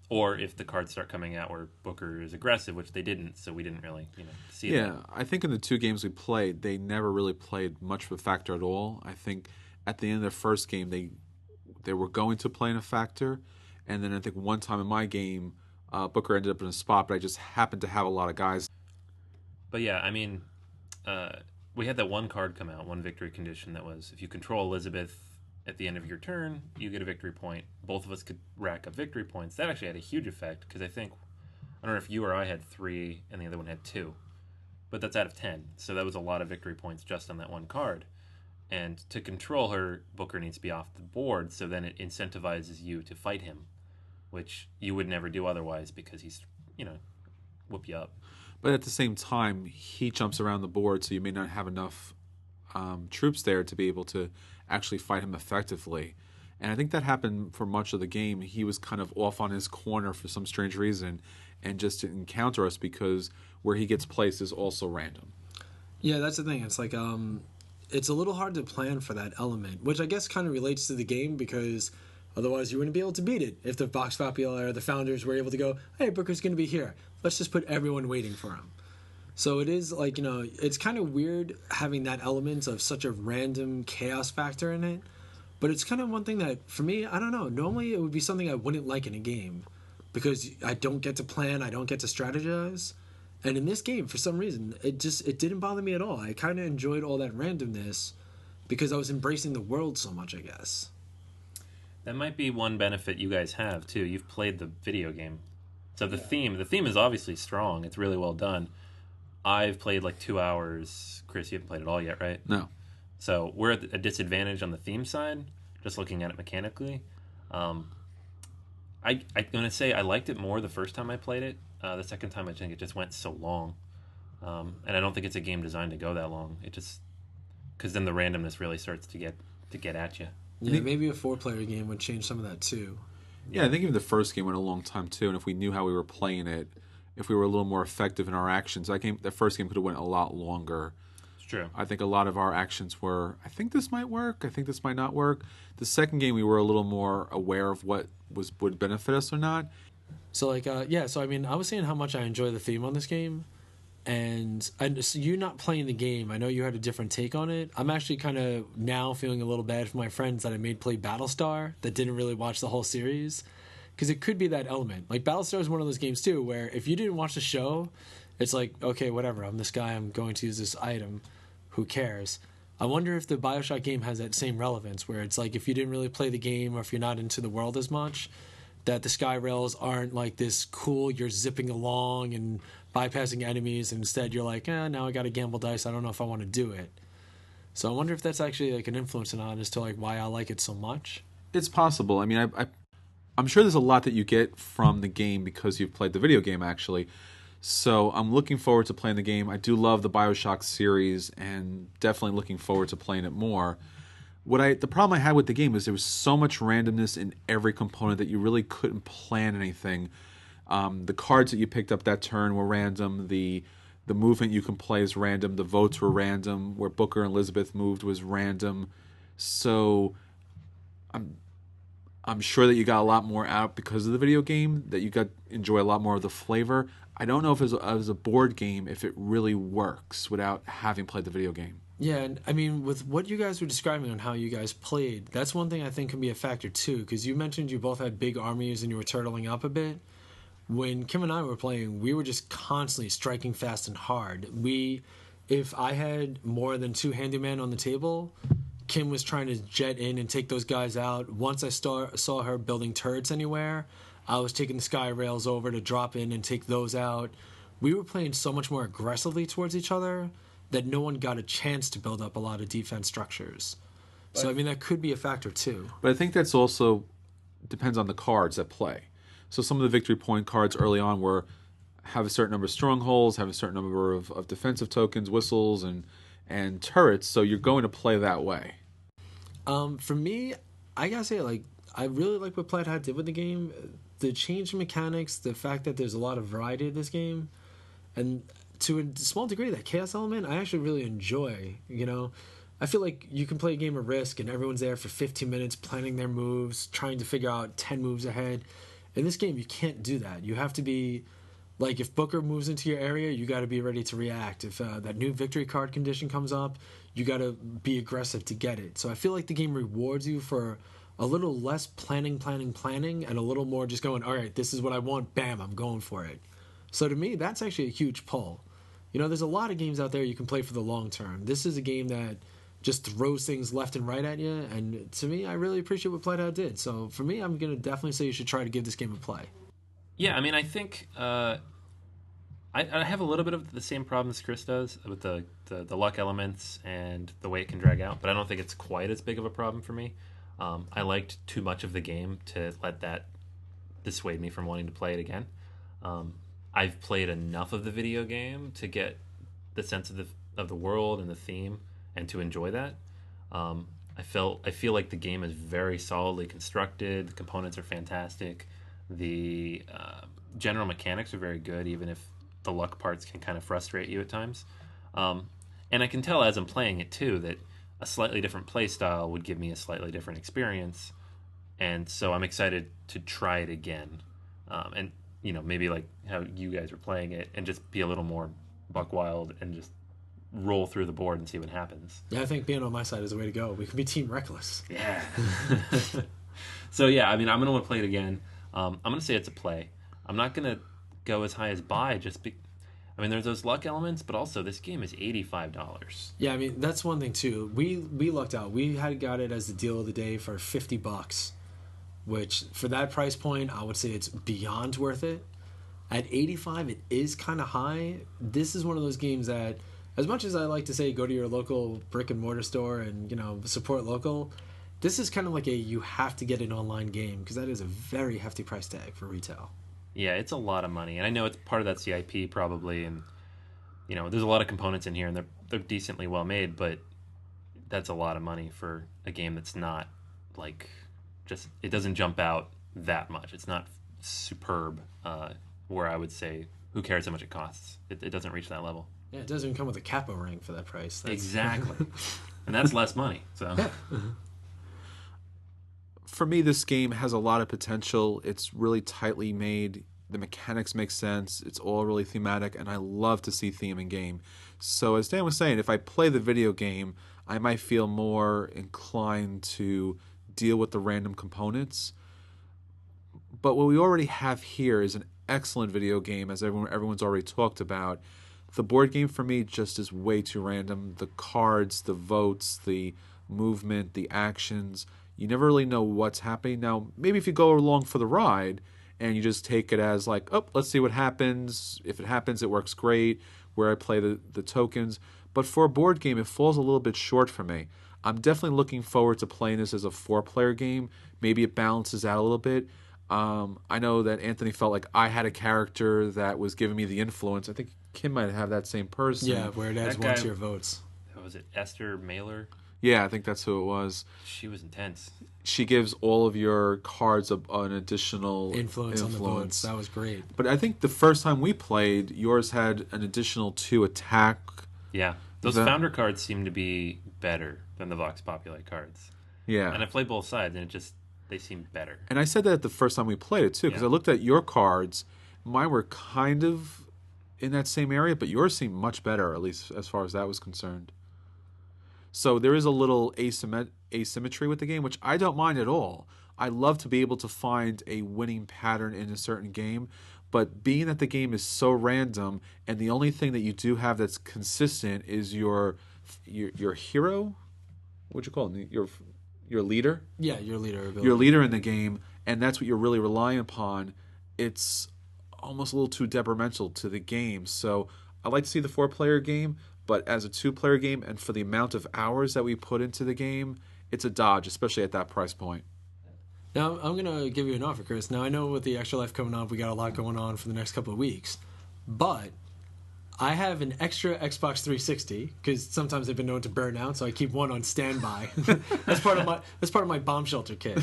Or if the cards start coming out where Booker is aggressive, which they didn't, so we didn't really see that. Yeah, I think in the 2 games we played, they never really played much of a factor at all. I think at the end of their first game, they were going to play in a factor, and then I think one time in my game, Booker ended up in a spot, but I just happened to have a lot of guys. But yeah, I mean, we had that one card come out, one victory condition that was, if you control Elizabeth at the end of your turn, you get a victory point. Both of us could rack up victory points. That actually had a huge effect, because I don't know if you or I had 3 and the other one had 2. But that's out of 10. So that was a lot of victory points just on that one card. And to control her, Booker needs to be off the board, so then it incentivizes you to fight him, which you would never do otherwise, because he's, whoop you up. But at the same time, he jumps around the board, so you may not have enough troops there to be able to actually fight him effectively. And I think that happened for much of the game. He was kind of off on his corner for some strange reason and just didn't encounter us, because where he gets placed is also random. Yeah, that's the thing. It's like it's a little hard to plan for that element, which I guess kind of relates to the game because otherwise you wouldn't be able to beat it if the Vox Populi or the founders were able to go, hey, Booker's going to be here. Let's just put everyone waiting for him. So it is like, it's kind of weird having that element of such a random chaos factor in it. But it's kind of one thing that, for me, I don't know. Normally it would be something I wouldn't like in a game because I don't get to plan, I don't get to strategize. And in this game, for some reason, it didn't bother me at all. I kind of enjoyed all that randomness because I was embracing the world so much, I guess. That might be one benefit you guys have too. You've played the video game, so the theme is obviously strong. It's really well done. I've played like 2 hours. Chris, you haven't played it all yet, right? No. So we're at a disadvantage on the theme side, just looking at it mechanically. I'm gonna say I liked it more the first time I played it. The second time I think it just went so long, and I don't think it's a game designed to go that long. It just because then the randomness really starts to get at you. Yeah, maybe a 4-player game would change some of that too. Yeah, I think even the first game went a long time too, and if we knew how we were playing it, if we were a little more effective in our actions, the first game could have went a lot longer. It's true. I think a lot of our actions were, I think this might work, I think this might not work. The second game, we were a little more aware of what would benefit us or not. So I mean, I was saying how much I enjoy the theme on this game, and so you not playing the game, I know you had a different take on it. I'm actually kind of now feeling a little bad for my friends that I made play Battlestar that didn't really watch the whole series, because it could be that element. Like Battlestar is one of those games too, where if you didn't watch the show, it's like, okay, whatever, I'm this guy, I'm going to use this item, who cares? I wonder if the Bioshock game has that same relevance, where it's like if you didn't really play the game or if you're not into the world as much, that the sky rails aren't like this cool, you're zipping along and bypassing enemies, and instead you're like, now I got to gamble dice, I don't know if I want to do it. So I wonder if that's actually like an influence or not as to like why I like it so much. It's possible. I mean, I'm sure there's a lot that you get from the game because you've played the video game, actually. So I'm looking forward to playing the game. I do love the Bioshock series and definitely looking forward to playing it more. The problem I had with the game is there was so much randomness in every component that you really couldn't plan anything. The cards that you picked up that turn were random. The movement you can play is random. The votes were random. Where Booker and Elizabeth moved was random. So I'm sure that you got a lot more out because of the video game, that you got enjoy a lot more of the flavor. I don't know if as a board game, if it really works without having played the video game. Yeah, and I mean, with what you guys were describing on how you guys played, that's one thing I think can be a factor too, because you mentioned you both had big armies and you were turtling up a bit. When Kim and I were playing, we were just constantly striking fast and hard. If I had more than 2 handymen on the table, Kim was trying to jet in and take those guys out. Once I saw her building turrets anywhere, I was taking the sky rails over to drop in and take those out. We were playing so much more aggressively towards each other that no one got a chance to build up a lot of defense structures. So, I mean, that could be a factor too. But I think that's also depends on the cards that play. So some of the victory point cards early on have a certain number of strongholds, have a certain number of defensive tokens, whistles, and turrets. So you're going to play that way. For me, I gotta say, like, I really like what Plaid Hat did with the game. The change in mechanics, the fact that there's a lot of variety in this game, and to a small degree, that chaos element, I actually really enjoy. I feel like you can play a game of Risk and everyone's there for 15 minutes planning their moves, trying to figure out 10 moves ahead. In this game, you can't do that. You have to be, like, if Booker moves into your area, you got to be ready to react. If that new victory card condition comes up, you got to be aggressive to get it. So I feel like the game rewards you for a little less planning, and a little more just going, all right, this is what I want, bam, I'm going for it. So to me, that's actually a huge pull. There's a lot of games out there you can play for the long term. This is a game that just throws things left and right at you, and to me, I really appreciate what Playdown did. So for me, I'm going to definitely say you should try to give this game a play. Yeah, I mean, I think I have a little bit of the same problems Chris does with the luck elements and the way it can drag out, but I don't think it's quite as big of a problem for me. I liked too much of the game to let that dissuade me from wanting to play it again. I've played enough of the video game to get the sense of the world and the theme, and to enjoy that. I feel like the game is very solidly constructed. The components are fantastic. The general mechanics are very good, even if the luck parts can kind of frustrate you at times. And I can tell as I'm playing it too that a slightly different play style would give me a slightly different experience. And so I'm excited to try it again. And, maybe like how you guys were playing it and just be a little more buck wild and just roll through the board and see what happens. Yeah, I think being on my side is the way to go. We can be Team Reckless. Yeah. So, yeah, I mean, I'm going to want to play it again. I'm going to say it's a play. I'm not going to go as high as buy I mean, there's those luck elements, but also this game is $85. Yeah, I mean, that's one thing, too. We lucked out. We had got it as the deal of the day for $50, which for that price point, I would say it's beyond worth it. At 85, it is kind of high. This is one of those games that, as much as I like to say go to your local brick and mortar store and, support local, this is kind of like you have to get an online game because that is a very hefty price tag for retail. Yeah, it's a lot of money. And I know it's part of that CIP probably, and, there's a lot of components in here, and they're decently well made, but that's a lot of money for a game that's not, it doesn't jump out that much. It's not superb, where I would say, who cares how much it costs? It doesn't reach that level. Yeah, it doesn't even come with a capo ring for that price. Exactly. And that's less money. So, For me, this game has a lot of potential. It's really tightly made. The mechanics make sense. It's all really thematic, and I love to see theme in game. So as Dan was saying, if I play the video game, I might feel more inclined to deal with the random components. But what we already have here is an excellent video game, as everyone's already talked about. The board game for me just is way too random. The cards, the votes, the movement, the actions, you never really know what's happening. Now, maybe if you go along for the ride and you just take it as like, oh, let's see what happens. If it happens, it works great, where I play the tokens. But for a board game, it falls a little bit short for me. I'm definitely looking forward to playing this as a 4-player game. Maybe it balances out a little bit. I know that Anthony felt like I had a character that was giving me the influence. I think Kim might have that same person. Yeah, where it adds one to your votes. Was it Esther Mailer? Yeah, I think that's who it was. She was intense. She gives all of your cards an additional influence on the votes. That was great. But I think the first time we played, yours had an additional 2 attack. Yeah, those founder cards seem to be better than the Vox Populi cards. Yeah. And I played both sides, and they seem better. And I said that the first time we played it, too, because I looked at your cards. Mine were kind of in that same area, but yours seemed much better, at least as far as that was concerned. So there is a little asymmetry with the game, which I don't mind at all. I love to be able to find a winning pattern in a certain game, but being that the game is so random, and the only thing that you do have that's consistent is your hero. What'd you call him? Your leader. Yeah, your leader ability. Your leader in the game, and that's what you're really relying upon. It's almost a little too detrimental to the game. So I like to see the 4-player game. But as a 2-player game, and for the amount of hours that we put into the game, it's a dodge, especially at that price point. Now, I'm going to give you an offer, Chris. Now, I know with the Extra Life coming up, we got a lot going on for the next couple of weeks. But I have an extra Xbox 360, because sometimes they've been known to burn out, so I keep one on standby. That's part of my bomb shelter kit.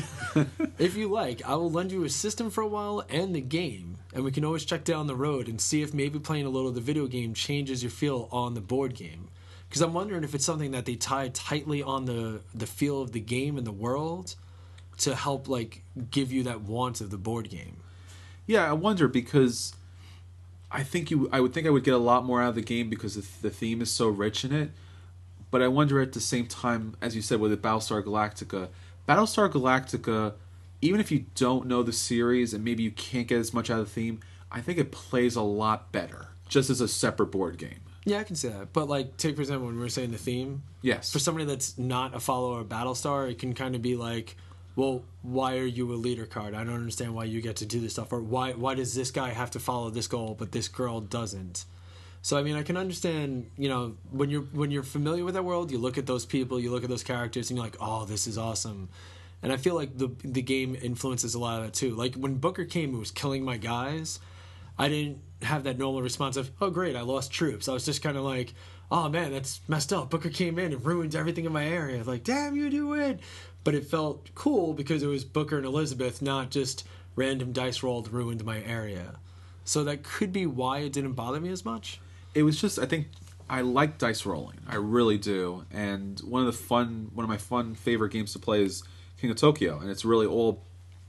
If you like, I will lend you a system for a while and the game, and we can always check down the road and see if maybe playing a little of the video game changes your feel on the board game. Because I'm wondering if it's something that they tie tightly on the feel of the game and the world to help give you that want of the board game. Yeah, I wonder, because I would think I would get a lot more out of the game because the theme is so rich in it. But I wonder at the same time, as you said, with Battlestar Galactica, even if you don't know the series and maybe you can't get as much out of the theme, I think it plays a lot better just as a separate board game. Yeah, I can see that. But take for example when we were saying the theme. Yes. For somebody that's not a follower of Battlestar, it can kind of be like, well, why are you a leader card? I don't understand why you get to do this stuff. Or why does this guy have to follow this goal but this girl doesn't? So I mean, I can understand, when you're familiar with that world, you look at those people, you look at those characters, and you're like, oh, this is awesome. And I feel like the game influences a lot of that too. Like when Booker came and was killing my guys, I didn't have that normal response of, oh great, I lost troops. I was just kind of like, oh man, that's messed up. Booker came in and ruined everything in my area. Like, damn, you do it. But it felt cool because it was Booker and Elizabeth, not just random dice rolled ruined my area. So that could be why it didn't bother me as much. It was just, I think I like dice rolling. I really do. And one of my fun favorite games to play is King of Tokyo, and it's really all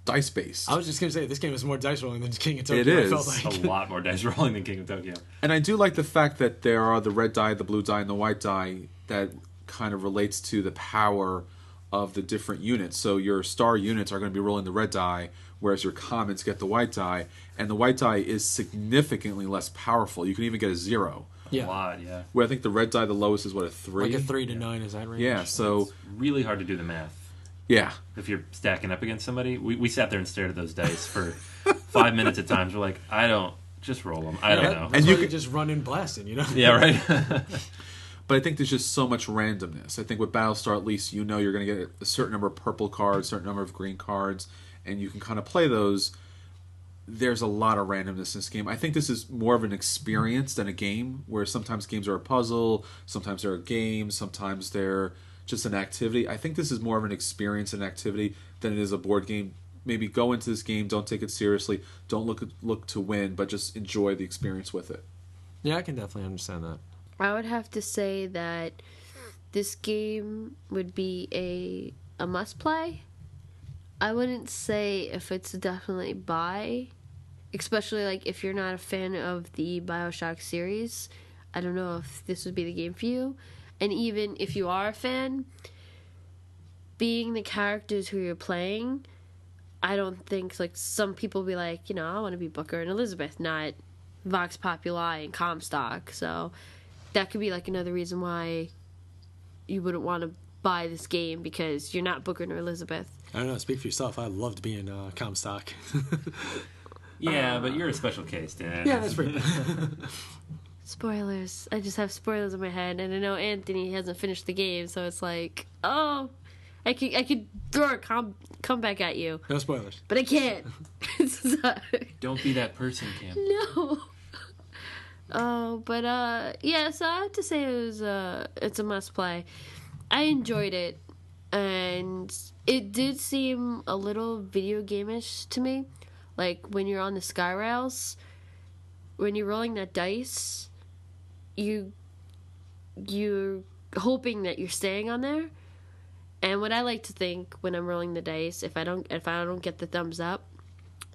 dice based. I was just gonna say this game is more dice rolling than King of Tokyo. It is. I felt like. A lot more dice rolling than King of Tokyo. And I do like the fact that there are the red die, the blue die, and the white die that kind of relates to the power of the different units. So your star units are going to be rolling the red die, whereas your commons get the white die, and the white die is significantly less powerful. You can even get a 0. Yeah. A lot, yeah. Where I think the red die, the lowest is what, a 3? Like a 3 to 9 is that range? Yeah, so Really hard to do the math. yeah. If you're stacking up against somebody, we sat there and stared at those dice for 5 minutes at times. We're like, just roll them. I don't know. And you could just run in blasting, you know? Yeah, right? But I think there's just so much randomness. I think with Battlestar, at least you know you're going to get a certain number of purple cards, a certain number of green cards, and you can kind of play those. There's a lot of randomness in this game. I think this is more of an experience than a game, where sometimes games are a puzzle, sometimes they're a game, sometimes they're just an activity. I think this is more of an experience and activity than it is a board game. Maybe go into this game, don't take it seriously, don't look to win, but just enjoy the experience with it. Yeah, I can definitely understand that. I would have to say that this game would be a must play. I wouldn't say if it's definitely buy, especially like if you're not a fan of the Bioshock series. I don't know if this would be the game for you. And even if you are a fan, being the characters who you're playing, I don't think, like, some people be like, I want to be Booker and Elizabeth, not Vox Populi and Comstock. So that could be like another reason why you wouldn't want to buy this game, because you're not Booker nor Elizabeth. I don't know, speak for yourself. I loved being Comstock. Yeah, but you're a special case, Dan. Yeah, that's pretty Spoilers. I just have spoilers in my head, and I know Anthony hasn't finished the game, so it's like, oh, I could throw a comeback at you, No spoilers. but I can't. Don't be that person, Cam. No. Oh, but yeah. So I have to say it's a must play. I enjoyed it, and it did seem a little video game-ish to me. Like when you're on the sky rails, when you're rolling that dice, you're hoping that you're staying on there. And what I like to think when I'm rolling the dice, if I don't get the thumbs up,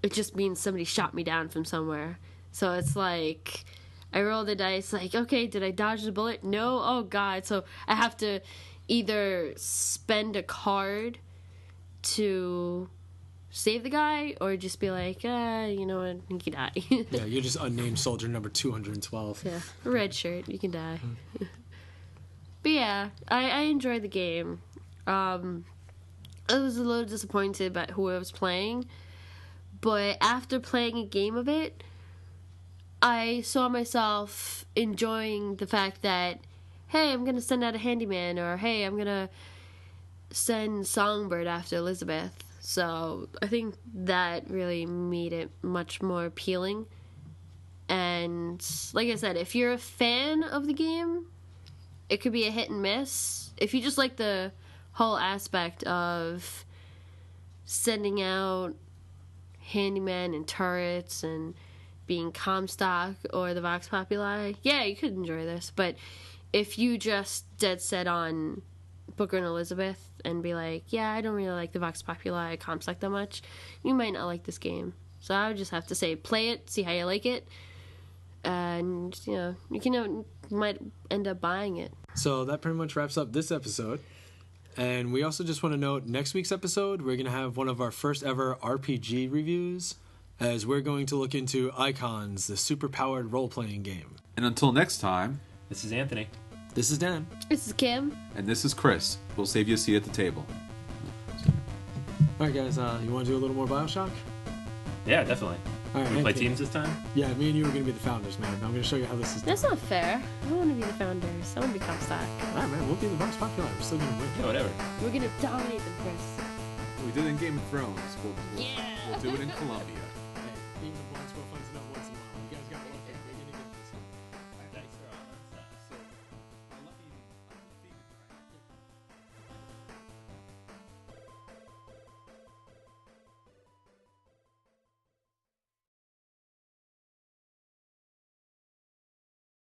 it just means somebody shot me down from somewhere. So it's like I roll the dice, like, okay, did I dodge the bullet? No. Oh God. So I have to either spend a card to save the guy, or just be like, you know what, you can die. Yeah, you're just unnamed soldier number 212. Yeah, red shirt, you can die. But yeah, I enjoyed the game. I was a little disappointed by who I was playing, but after playing a game of it, I saw myself enjoying the fact that, hey, I'm gonna send out a handyman, or hey, I'm gonna send Songbird after Elizabeth. So I think that really made it much more appealing. And like I said, if you're a fan of the game, it could be a hit and miss. If you just like the whole aspect of sending out handyman and turrets and being Comstock or the Vox Populi, yeah, you could enjoy this. But if you just dead set on Booker and Elizabeth and be like, yeah, I don't really like the Vox Populi Comstock that much, you might not like this game. So I would just have to say, play it, see how you like it, and you might end up buying it. So that pretty much wraps up this episode. And we also just want to note, next week's episode, we're going to have one of our first ever RPG reviews, as we're going to look into Icons, the super-powered role-playing game. And until next time, This is Anthony. This is Dan. This is Kim. and this is Chris. We'll save you a seat at the table. All right, guys, you want to do a little more Bioshock? Yeah, definitely. All right, We play Anthony. teams this time? Yeah, me and you are going to be the founders, man. I'm going to show you how this is done. That's not fair. I don't want to be the founders. I want to be Comstock. All right, man, we'll be the Vox Populi. We're still going to win. Yeah, whatever. We're going to dominate them, Chris. We did it in Game of Thrones. Yeah. We'll do it in Columbia.